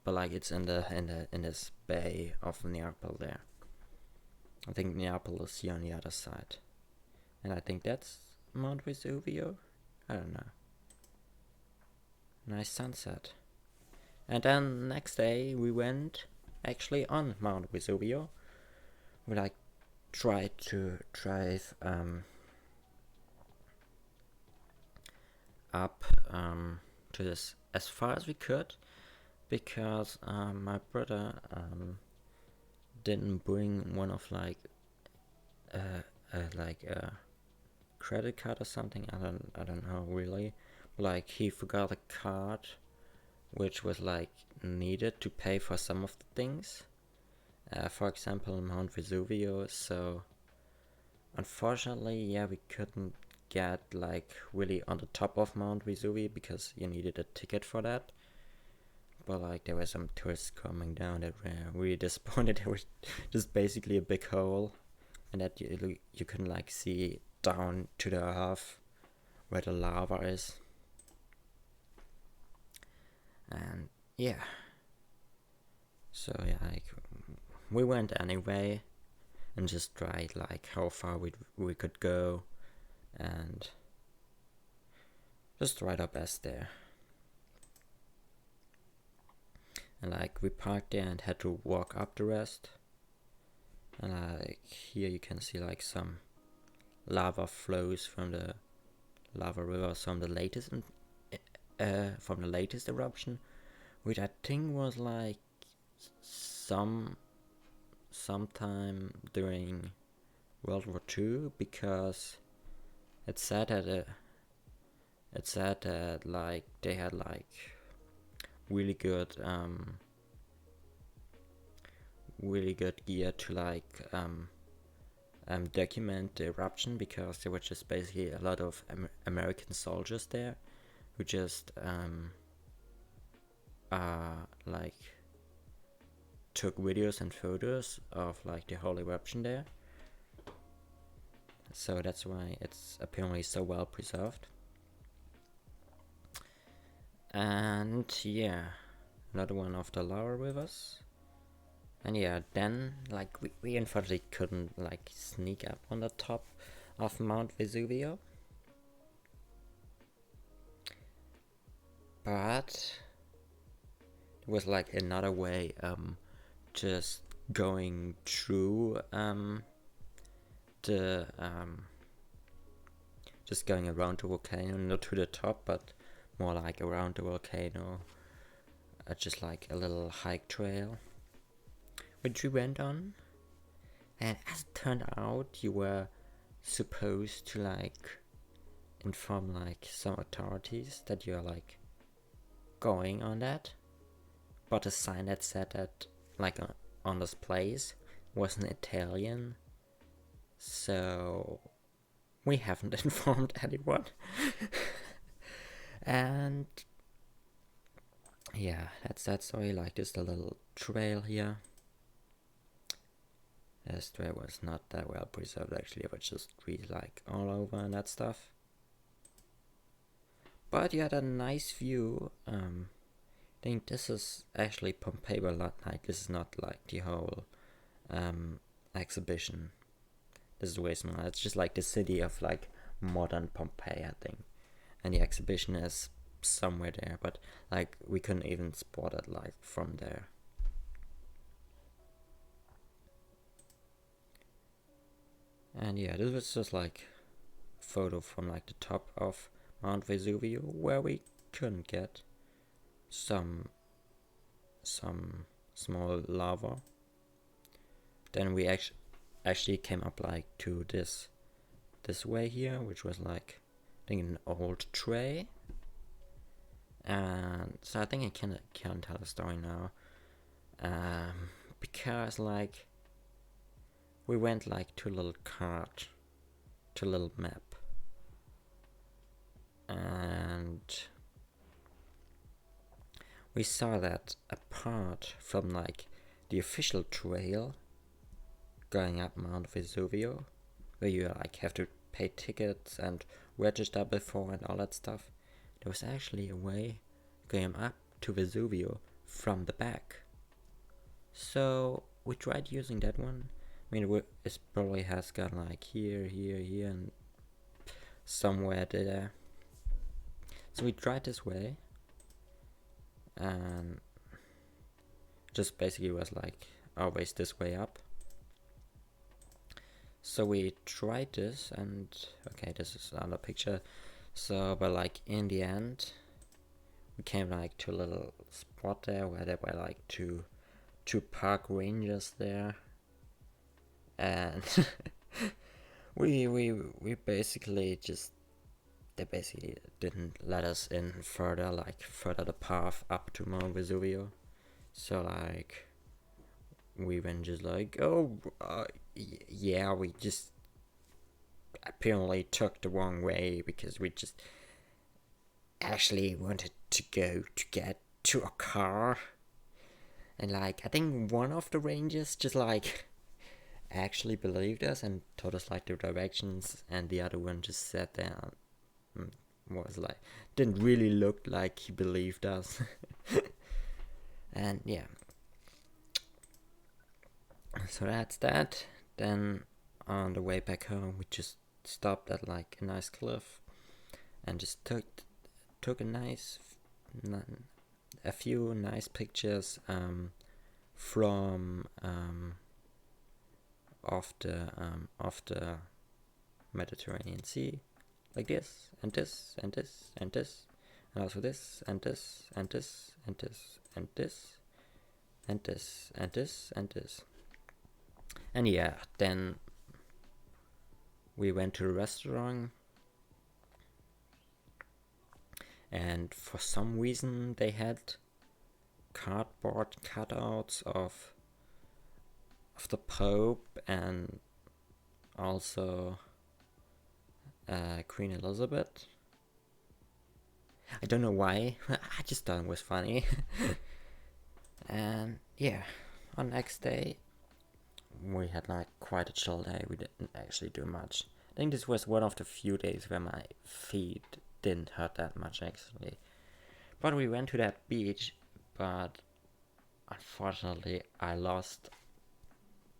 But like it's in this bay of Neapel there. I think Neapel is here on the other side. And I think that's Mount Vesuvio? I don't know. Nice sunset. And then next day we went actually on Mount Vesuvio. We like tried to drive up to this as far as we could, because my brother didn't bring one of like a credit card or something. I don't know really. Like he forgot a card which was like needed to pay for some of the things. For example, Mount Vesuvio. So unfortunately, yeah, we couldn't get like really on the top of Mount Vesuvio because you needed a ticket for that. But like there were some tourists coming down that were really disappointed. It was just basically a big hole, and that you can like see down to the earth where the lava is. And yeah, so yeah, like we went anyway and just tried like how far we could go and just tried our best there. And like we parked there and had to walk up the rest. And like here you can see like some lava flows from the lava rivers from the latest eruption, which I think was like sometime during World War II, because it said that like they had like really good gear to like document the eruption, because there were just basically a lot of American soldiers there who just like took videos and photos of like the whole eruption there. So that's why it's apparently so well preserved. And yeah, another one of the lava rivers. And yeah, then like we unfortunately couldn't like sneak up on the top of Mount Vesuvio, but it was like another way just going through just going around the volcano, not to the top but more like around the volcano, just like a little hike trail which we went on. And as it turned out, you were supposed to like inform like some authorities that you're like going on that, but the sign that said that like on this place was in Italian, so we haven't informed anyone. And yeah, that's that story. Like this the little trail here. This trail was not that well preserved actually, it was just trees like all over and that stuff. But you had a nice view. I think this is actually Pompeii, but not like this is not like the whole exhibition. This is way smaller. It's just like the city of like modern Pompeii, I think. And the exhibition is somewhere there, but like we couldn't even spot it like from there. And yeah, this was just like a photo from like the top of Mount Vesuvio, where we couldn't get some small lava. Then we actually came up like to this way here, which was like I think an old tray. And so I think I can tell the story now, because like we went like to a little card, to a little map, and we saw that apart from like the official trail, going up Mount Vesuvio, where you like have to pay tickets and register before and all that stuff. There was actually a way going up to Vesuvio from the back. So we tried using that one. I mean, it probably has gone like here, and somewhere there. So we tried this way, and just basically was like always this way up. So we tried this, and okay, this is another picture. So, but like in the end, we came like to a little spot there where there were like two park rangers there, and we basically just, they basically didn't let us in further the path up to Mount Vesuvio. So like we went just like, oh yeah, we just apparently took the wrong way because we just actually wanted to go to get to a car. And like, I think one of the rangers just like actually believed us and told us like the directions, and the other one just sat there and was like, didn't really look like he believed us. And yeah, so that's that. Then on the way back home, we just stopped at like a nice cliff and just took a few nice pictures from off the Mediterranean Sea, like this and this and this and this, and also this and this and this and this and this and this and this and this. And yeah, then we went to a restaurant, and for some reason they had cardboard cutouts of the Pope and also Queen Elizabeth. I don't know why. I just thought it was funny. And yeah, on next day we had like quite a chill day. We didn't actually do much. I think this was one of the few days where my feet didn't hurt that much actually. But we went to that beach, but unfortunately I lost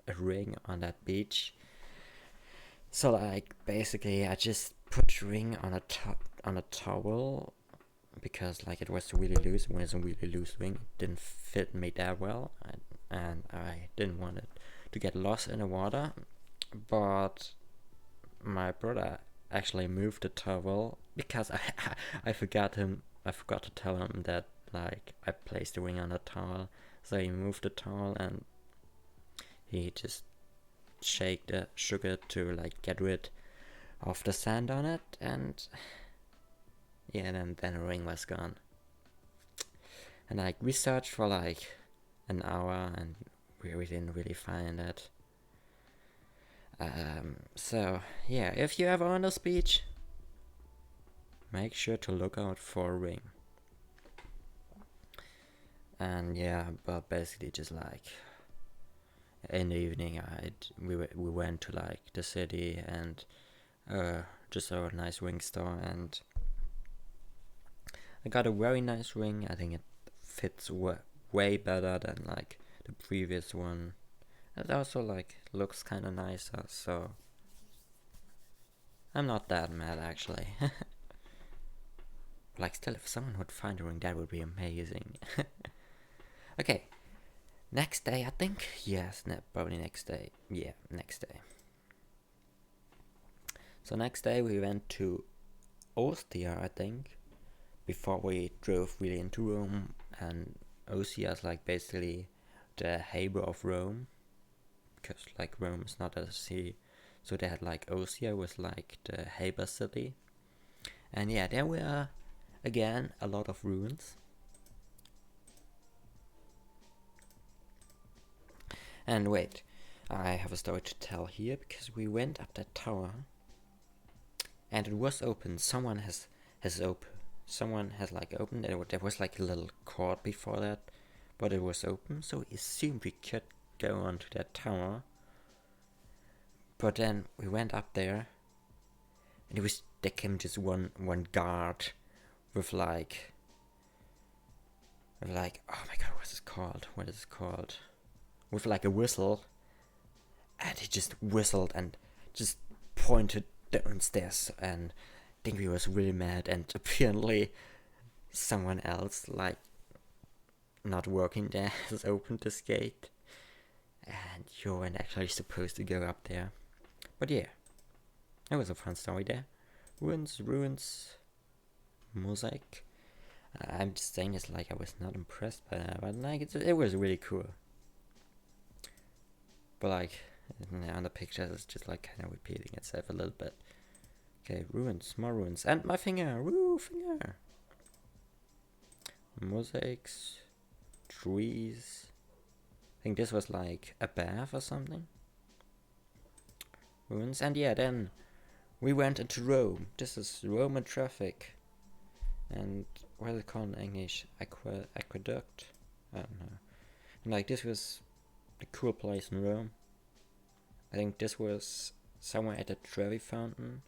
a ring on that beach. So like basically I just put the ring on a towel because like it was really loose. It was a really loose ring. It didn't fit me that well, and I didn't want it to get lost in the water. But my brother actually moved the towel because I forgot to tell him that like I placed the ring on the towel. So he moved the towel and he just shook it to like get rid of the sand on it, and yeah, then the ring was gone. And like we searched for like an hour and we didn't really find it. So yeah, if you ever on this beach, make sure to look out for a ring. And yeah, but basically just like in the evening we went to like the city and just saw a nice ring store, and I got a very nice ring. I think it fits way better than like the previous one. It also like looks kind of nicer, so I'm not that mad actually. Like still, if someone would find a ring, that would be amazing. Okay, next day I think. Yes, probably next day. Yeah, next day. So next day we went to Austria, I think, before we drove really into Rome. And Austria is like basically the harbor of Rome, because like Rome is not a city, so they had like Austria was like the harbor city. And yeah, there were again a lot of ruins. And wait, I have a story to tell here, because we went up that tower and it was open. Someone has like opened it. There was like a little court before that, but it was open, so we assumed we could go onto that tower. But then we went up there, and there came just one guard with like oh my god, what's this called? What is it called? With like a whistle, and he just whistled and just pointed downstairs, and I think he was really mad, and apparently someone else like not working there has opened this gate, and you weren't actually supposed to go up there. But yeah, it was a fun story there. Ruins, mosaic. I'm just saying this like I was not impressed by that, but like it was really cool. But like on the pictures, it's just like kind of repeating itself a little bit. Okay, ruins, more ruins, and my finger, woo, finger. Mosaics, trees. I think this was like a bath or something. Ruins, and yeah, then we went into Rome. This is Roman traffic. And what is it called in English? Aqueduct? I don't know. And like this was a cool place in Rome. I think this was somewhere at the Trevi Fountain.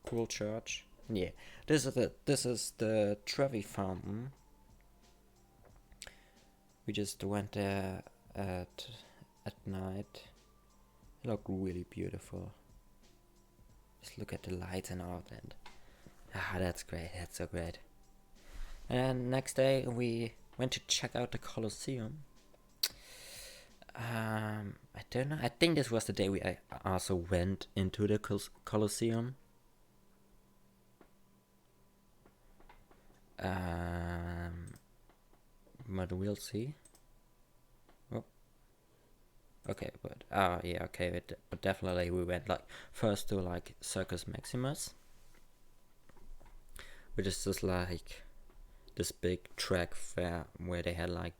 Cool church. Yeah, this is the Trevi Fountain. We just went there at night. It looked really beautiful. Just look at the lights and all of that. Ah, that's great. That's so great. And next day we went to check out the Colosseum. I don't know. I think this was the day we also went into the Colosseum. But we'll see. Oh. Okay, but yeah, okay, but definitely we went like first to like Circus Maximus, which is just like this big track fair where they had like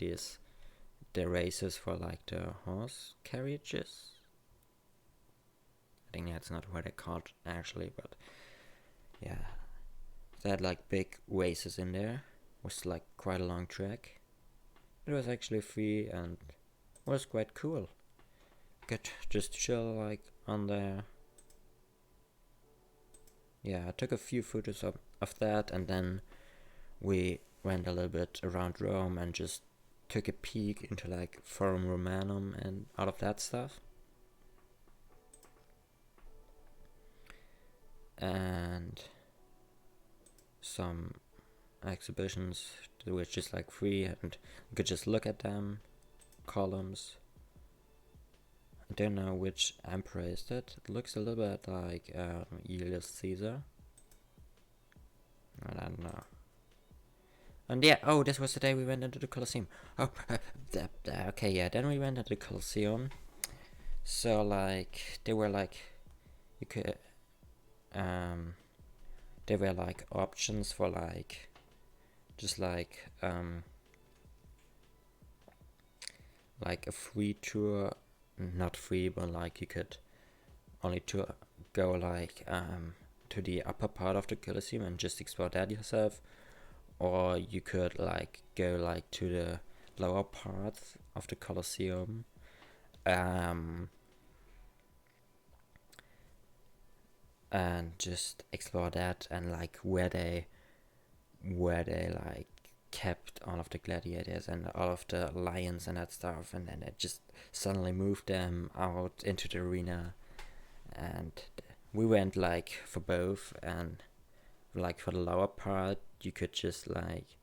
the races for like the horse carriages. I think that's not what they called actually, but yeah, they had like big races in there. It was like quite a long track. It was actually free and was quite cool. Could just chill like on there. Yeah, I took a few photos of that, and then we went a little bit around Rome and just took a peek into like Forum Romanum and all of that stuff. And some exhibitions that were just like free, and you could just look at them. Columns. I don't know which emperor is that. It looks a little bit like Julius Caesar. I don't know. And yeah, oh, this was the day we went into the Colosseum. Oh, okay, yeah, then we went into the Colosseum. So like, they were like, you could, there were like options for like, just like a free tour, not free, but like you could only to go like to the upper part of the Colosseum and just explore that yourself, or you could like go like to the lower part of the Colosseum, and just explore that, and like where they like kept all of the gladiators and all of the lions and that stuff, and then it just suddenly moved them out into the arena. And we went like for both, and like for the lower part you could just like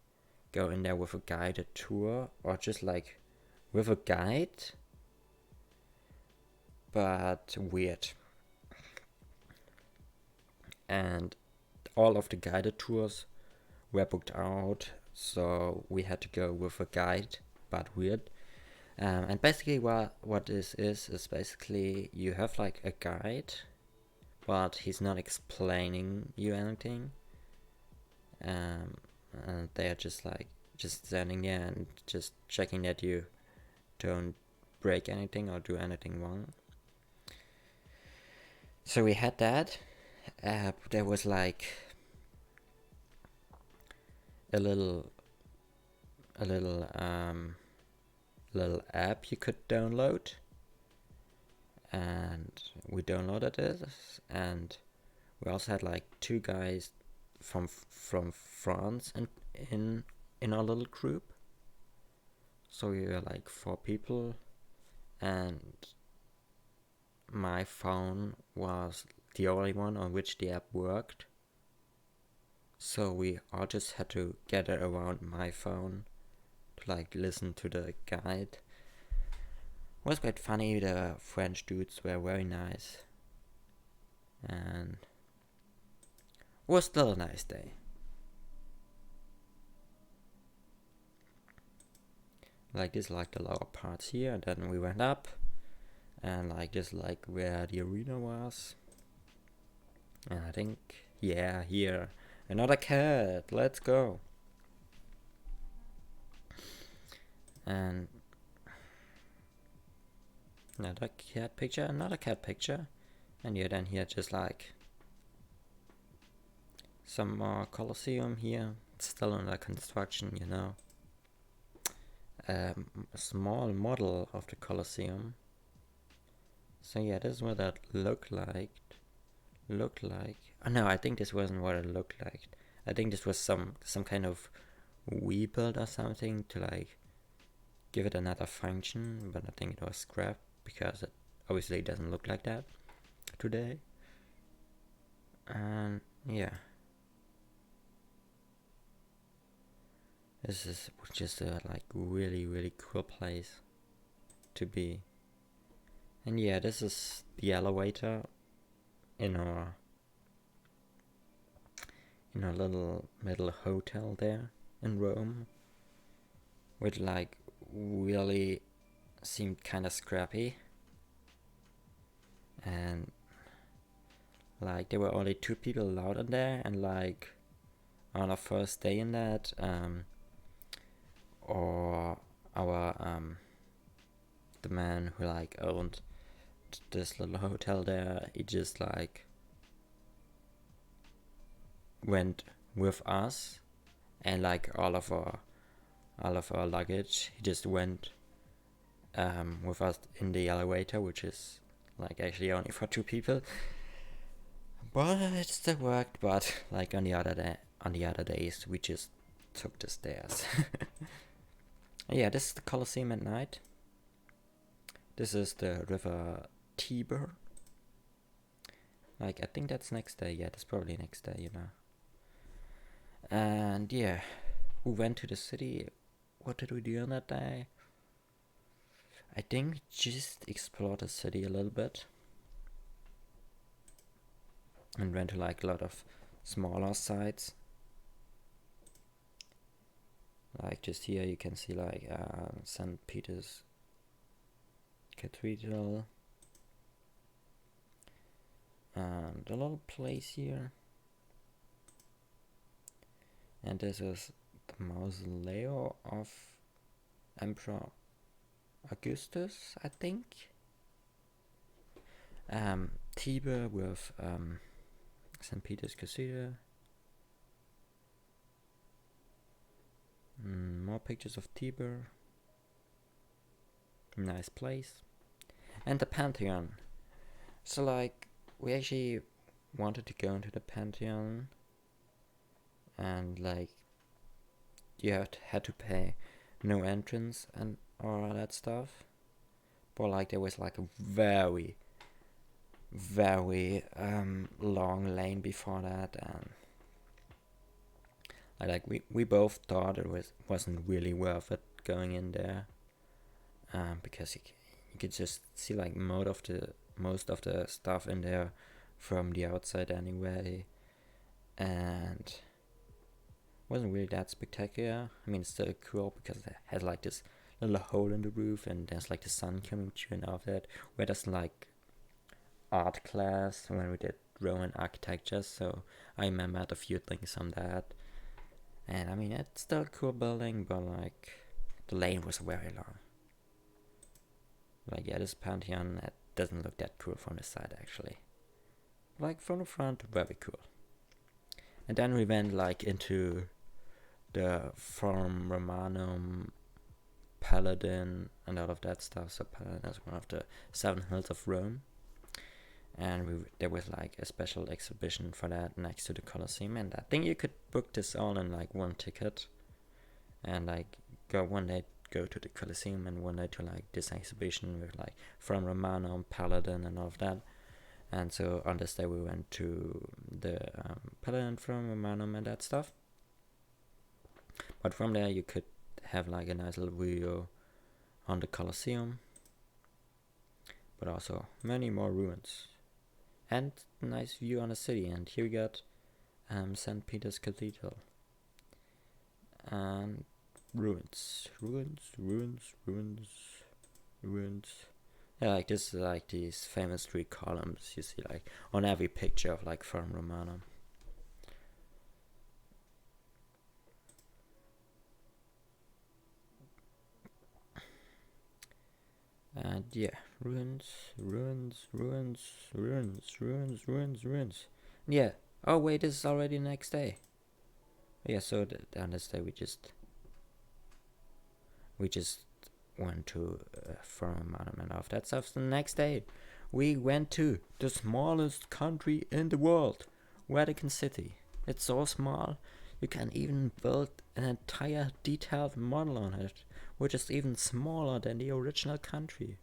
go in there with a guided tour, or just like with a guide, but weird. And all of the guided tours were booked out, so we had to go with a guide, but weird. And basically what this is basically you have like a guide, but he's not explaining you anything. And they're just standing there and just checking that you don't break anything or do anything wrong. So we had that. There was like a little app you could download, and we downloaded this, and we also had like 2 guys from France and in our little group. So we were like 4 people, and my phone was the only one on which the app worked. So we all just had to gather around my phone to like listen to the guide. It was quite funny. The French dudes were very nice, and it was still a nice day. Like this, like the lower parts here, and then we went up, and like this, like where the arena was. And I think, yeah, here, another cat, let's go. And another cat picture, and yeah, then here just like some more Colosseum here. It's still under construction, you know. A small model of the Colosseum. So yeah, this is what that looked like. Oh no, I think this wasn't what it looked like. I think this was some kind of rebuild or something to like give it another function, but I think it was scrapped because it obviously doesn't look like that today. And yeah, this is just a like really cool place to be. And yeah, this is the elevator in our little hotel there in Rome, which like really seemed kind of scrappy, and like there were only 2 people allowed in there, and like on our first day in that, or our the man who like owned this little hotel there, he just like went with us, and like all of our luggage, he just went with us in the elevator, which is like actually only for 2 people, but it still worked. But like on the other days we just took the stairs. Yeah, this is the Colosseum at night. This is the river Tiber. Like I think that's next day. Yeah, that's probably next day, you know. And yeah, we went to the city. What did we do on that day? I think just explore the city a little bit, and went to like a lot of smaller sites. Like just here you can see like St. Peter's Cathedral, and a little place here. And this is the mausoleum of Emperor Augustus, I think. Tiber with St. Peter's Cathedral. More pictures of Tiber. Nice place. And the Pantheon. So like we actually wanted to go into the Pantheon, and like you had to pay no entrance and all that stuff, but like there was like a very long lane before that, and like we both thought it wasn't really worth it going in there, because you could just see like most of the stuff in there from the outside anyway, and wasn't really that spectacular. I mean, it's still cool because it has like this little hole in the roof, and there's like the sun coming through, and all that. We had like art class when we did Roman architecture, so I remembered a few things on that. And I mean, it's still a cool building, but like the lane was very long. Like yeah, this Pantheon, it doesn't look that cool from the side actually. Like from the front, very cool. And then we went like into the Forum Romanum Paladin and all of that stuff. So Paladin is one of the 7 hills of Rome, and there was like a special exhibition for that next to the Colosseum, and I think you could book this all in like one ticket, and like go to the Colosseum and one day to like this exhibition with like from Romano and Paladin and all of that. And so on this day we went to the Paladin from Romano and that stuff. But from there you could have like a nice little view on the Colosseum, but also many more ruins and a nice view on the city. And here we got St. Peter's Cathedral and ruins. Yeah, like this is like these famous 3 columns you see like on every picture of like from Romano. And yeah, ruins. Yeah. Oh wait, this is already the next day. Yeah, so on this day we just went to Forum and of that stuff. The next day we went to the smallest country in the world, Vatican City. It's so small you can even build an entire detailed model on it, which is even smaller than the original country.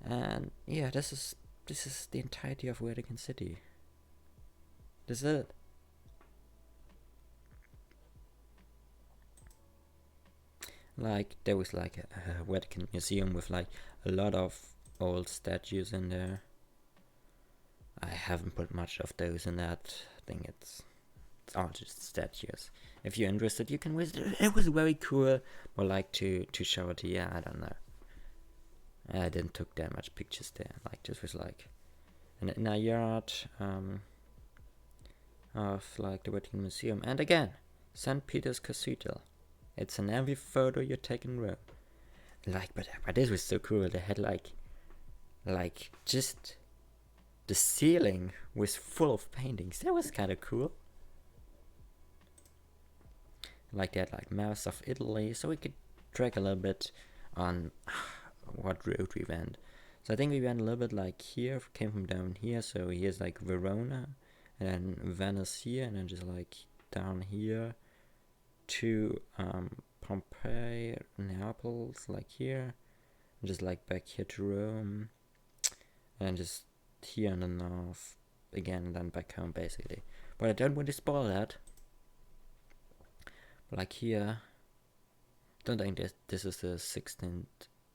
And yeah, this is the entirety of Vatican City. This is it. Like there was like a Vatican museum with like a lot of old statues in there. I haven't put much of those in that. I think it's all just statues. If you're interested, you can visit. It was very cool, but like to show it to you, I don't know. I didn't took that much pictures there. Like this was like in a yard of like the Vatican Museum, and again, St. Peter's Cathedral. It's in every photo you take in Rome. Like, but this was so cool. They had like just the ceiling was full of paintings. That was kind of cool. Like they had like maps of Italy, so we could track a little bit on what road we went. So I think we went a little bit like here, came from down here. So here's like Verona, and then Venice here, and then just like down here to Pompeii, Naples, like here, and just like back here to Rome, and just here in the north again, and then back home basically. But I don't want to spoil that. But like here, don't think this is the 16th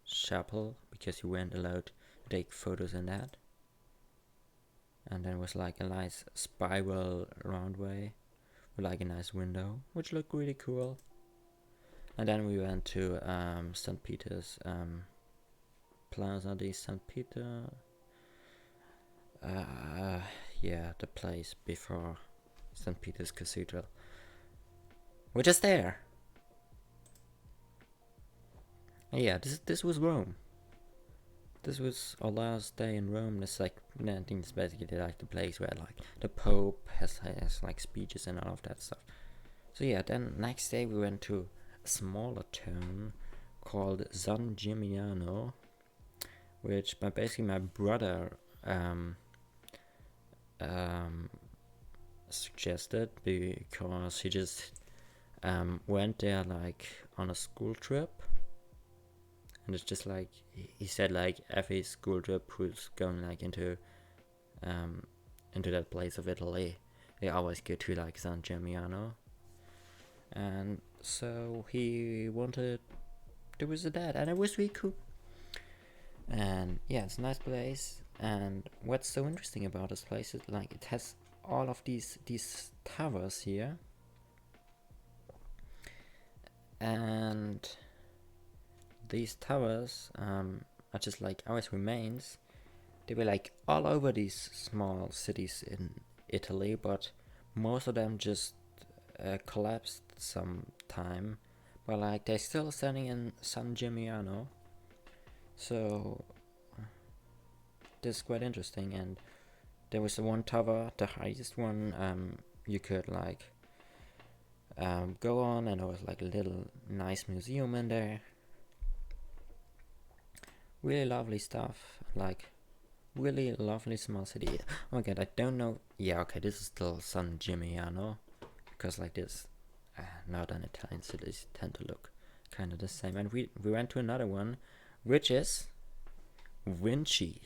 chapel, because you weren't allowed to take photos in that. And then was like a nice spiral roundway with like a nice window, which looked really cool. And then we went to St. Peter's Plaza di St. Peter. Yeah, the place before St. Peter's Cathedral, which is there. Yeah, this was Rome. This was our last day in Rome. It's like, I think it's basically like the place where like the Pope has like speeches and all of that stuff. So yeah, then next day we went to a smaller town called San Gimignano, which basically my brother suggested, because he just went there like on a school trip. And it's just like, he said like every school trip who's going like into that place of Italy, they always go to like San Gimignano. And so he wanted to visit that, and it was really cool. And yeah, it's a nice place. And what's so interesting about this place is like it has all of these towers here. And these towers are just like ours remains. They were like all over these small cities in Italy, but most of them just collapsed sometime. But like they're still standing in San Gimignano. So this is quite interesting. And there was one tower, the highest one, you could like go on, and there was like a little nice museum in there. Really lovely stuff, like really lovely small city. Oh my god, I don't know. Yeah, okay, this is still San Gimignano, because like this northern Italian cities tend to look kind of the same. And we went to another one, which is Vinci.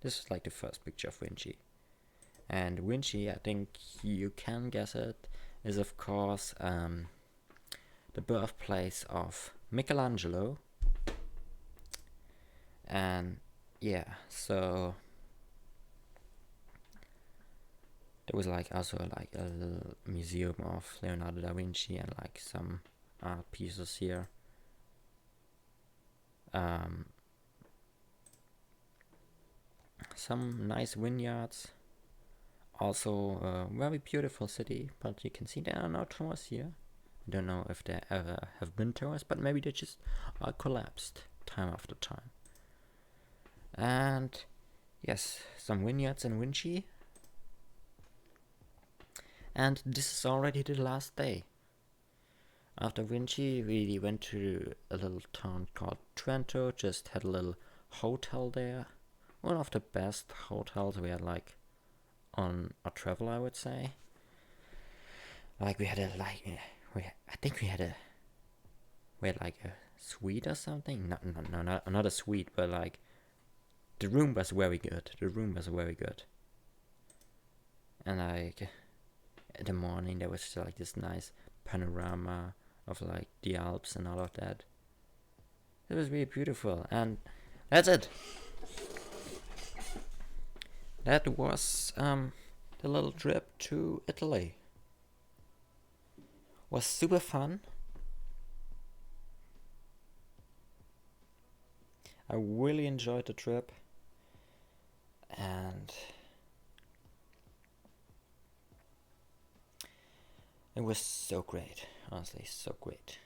This is like the first picture of Vinci. And Vinci, I think you can guess it, is of course the birthplace of Michelangelo. And yeah, so there was like also like a little museum of Leonardo da Vinci and like some art pieces here. Some nice vineyards. Also a very beautiful city, but you can see there are no tours here. I don't know if there ever have been tours, but maybe they just collapsed time after time. And yes, some vineyards in Vinci. And this is already the last day. After Vinci, we went to a little town called Trento, just had a little hotel there. One of the best hotels we had like on our travel, I would say. Like we had I think we had like a suite or something. Not a suite, but like the room was very good. And like in the morning there was like this nice panorama of like the Alps and all of that. It was really beautiful, and that's it. That was the little trip to Italy. Was super fun. I really enjoyed the trip, and it was so great. Honestly, so great.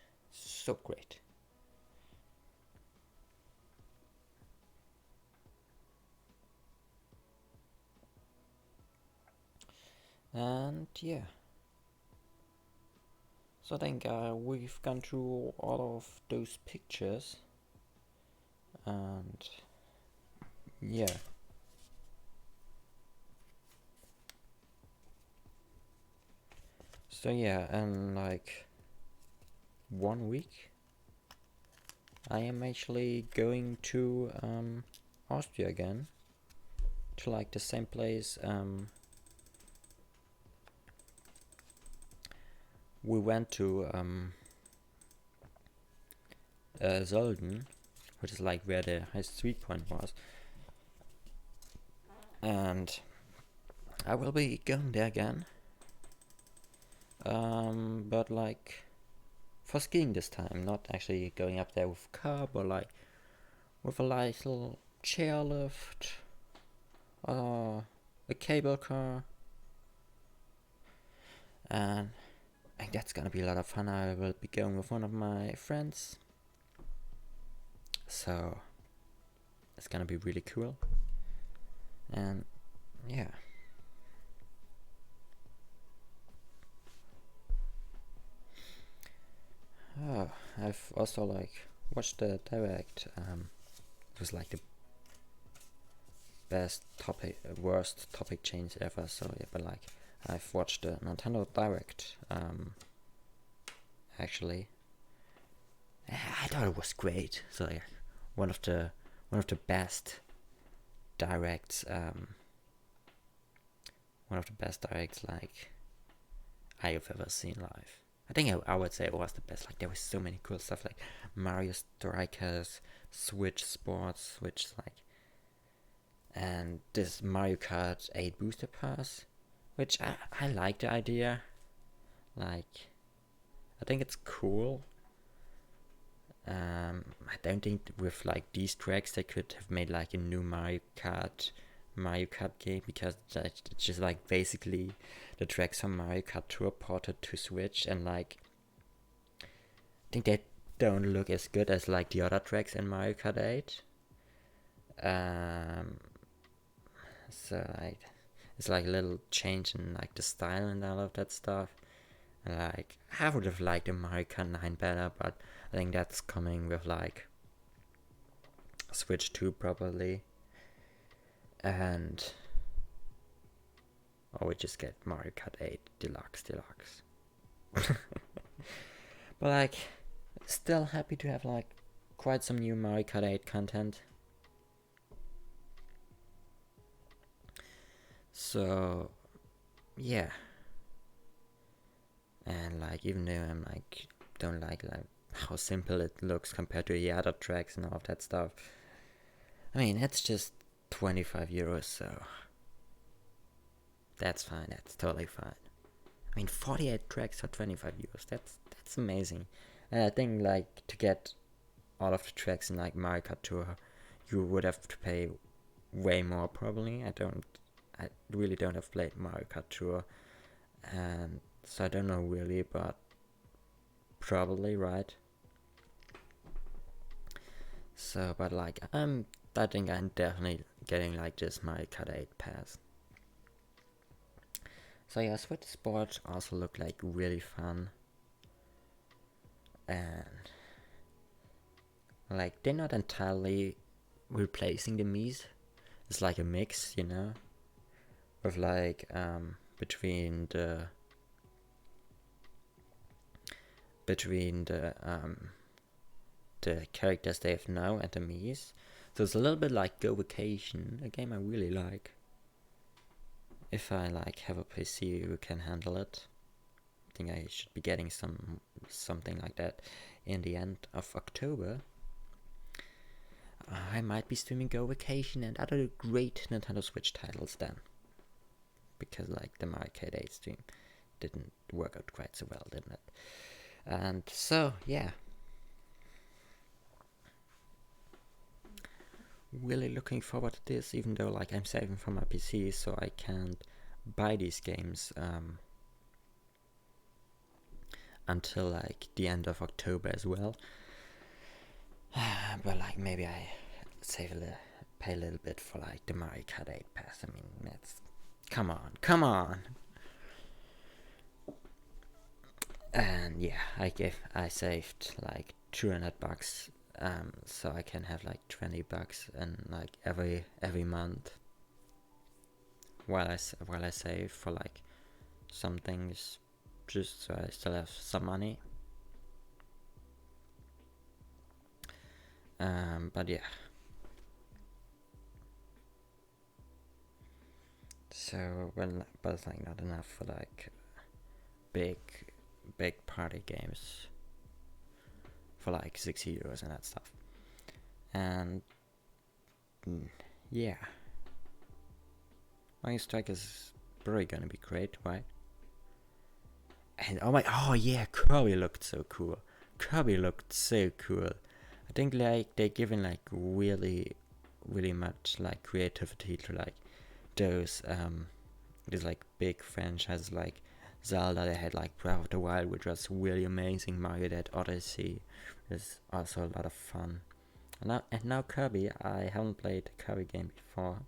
And yeah, so I think we've gone through all of those pictures, and yeah. So yeah, and like 1 week I am actually going to Austria again, to like the same place we went to Sölden, which is like where the high street point was, and I will be going there again, but like for skiing this time, not actually going up there with a car, but like with a nice little chairlift, a cable car, and I think that's gonna be a lot of fun. I will be going with one of my friends, so it's gonna be really cool. And yeah. Oh, I've also like watched the direct. It was like the worst topic change ever. So yeah, but like I've watched the Nintendo Direct. Actually, I thought it was great. So yeah, one of the best directs. One of the best directs like I have ever seen live. I think I would say it was the best. Like there was so many cool stuff like Mario Strikers, Switch Sports, which like, and this Mario Kart 8 Booster Pass, which I like the idea. Like, I think it's cool. I don't think with like these tracks they could have made like a new Mario Kart game, because it's just like basically the tracks from Mario Kart Tour ported to Switch, and like I think they don't look as good as like the other tracks in Mario Kart 8. So like it's like a little change in like the style and all of that stuff. Like, I would have liked a Mario Kart 9 better, but I think that's coming with like Switch 2 probably. And or we just get Mario Kart 8 Deluxe. But like, still happy to have like quite some new Mario Kart 8 content. So yeah. And like, even though I'm like don't like how simple it looks compared to the other tracks and all of that stuff, I mean, it's just 25 euros, so that's fine. That's totally fine. I mean, 48 tracks for 25 euros. That's amazing. And I think like to get all of the tracks in like Mario Kart Tour, you would have to pay way more probably. I really don't have played Mario Kart Tour, and so I don't know really, but probably, right? So, but like, I think I'm definitely getting like this Mario Kart 8 pass. So yeah, Switch Sports also look like really fun, and like they're not entirely replacing the Mii's. It's like a mix, you know, of like between the characters they have now and the Mii's. So it's a little bit like Go Vacation, a game I really like. If I like have a PC who can handle it, I think I should be getting something like that in the end of October. I might be streaming Go Vacation and other great Nintendo Switch titles then, because like the Mario Kart 8 stream didn't work out quite so well, didn't it? And so yeah, really looking forward to this, even though like I'm saving for my PC, so I can't buy these games until like the end of October as well. But like, maybe I pay a little bit for like the Mario Kart 8 pass. I mean, that's come on. And yeah, I saved like $200, so I can have like $20 and like every month while I save for like some things, just so I still have some money. But yeah. So, but it's like not enough for like big party games for like 60 euros and that stuff. And yeah, Mario Strike is probably gonna be great, right? And oh yeah, Kirby looked so cool. I think like they're giving like really much like creativity to like those these like big franchises like Zelda. They had like Breath of the Wild, which was really amazing. Mario Kart Odyssey is also a lot of fun. And now Kirby. I haven't played a Kirby game before,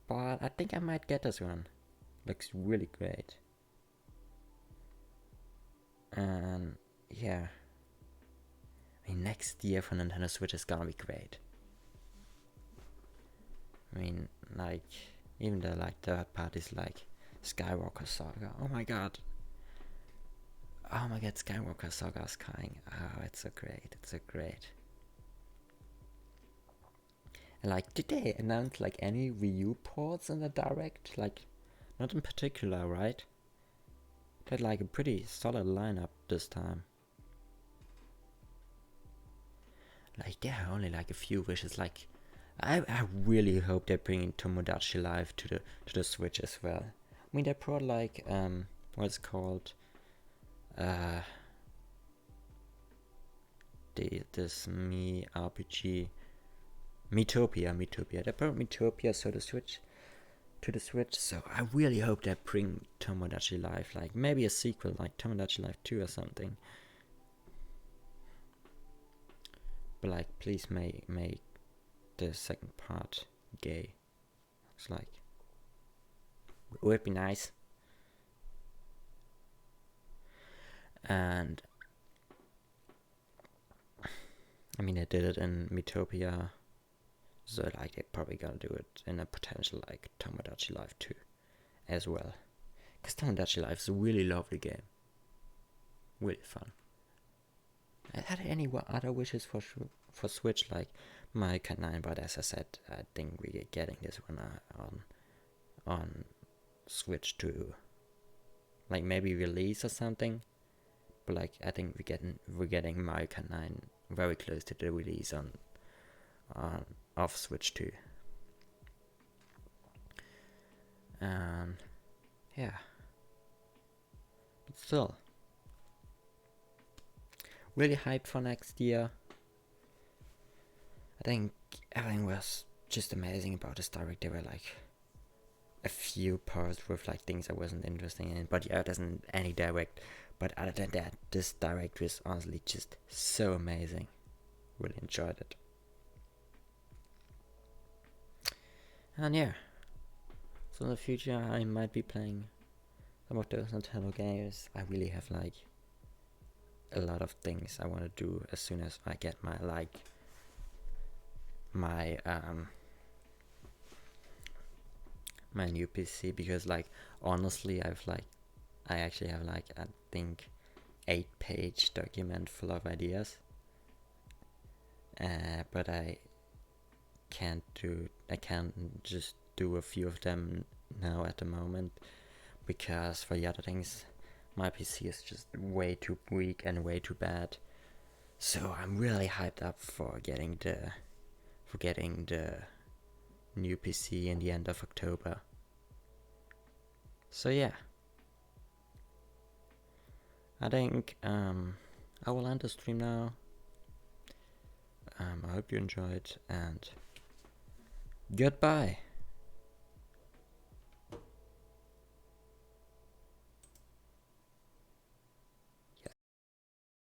but I think I might get this one. Looks really great. And yeah, I mean, next year for Nintendo Switch is gonna be great. I mean, like, even the like third parties like Skywalker Saga. Oh my god, Skywalker Saga is coming. Oh, it's so great. And like, did they announce like any Wii U ports in the direct? Like, not in particular, right? They had like a pretty solid lineup this time. Like, there are only like a few wishes. Like, I really hope they bring Tomodachi Life to the Switch as well. I mean, they brought like what's it called this Me RPG Metopia. They brought Metopia to the Switch. So I really hope they bring Tomodachi Life, like maybe a sequel like Tomodachi Life 2 or something. But like, please make the second part gay. It's like, it would be nice. And I mean, I did it in Metopia, so like they're probably gonna do it in a potential like Tomodachi Life 2 as well. Because Tomodachi Life is a really lovely game. Really fun. Are there any other wishes for Switch, like Mario Kart 9? But as I said, I think we're getting this one on Switch to like maybe release or something. But like I think we're getting Mario Kart 9 very close to the release on of Switch 2. And yeah, but still really hyped for next year. I think everything was just amazing about this direct. There were like a few parts with like things I wasn't interested in, but yeah, it isn't any direct. But other than that, this direct was honestly just so amazing. Really enjoyed it. And yeah, so in the future I might be playing some of those Nintendo games. I really have like a lot of things I want to do as soon as I get my my new PC, because like honestly I actually have like I think 8-page document full of ideas, but I can't just do a few of them now at the moment, because for the other things my PC is just way too weak and way too bad. So I'm really hyped up for getting the new PC in the end of October. So yeah, I think I will end the stream now. I hope you enjoyed, and goodbye.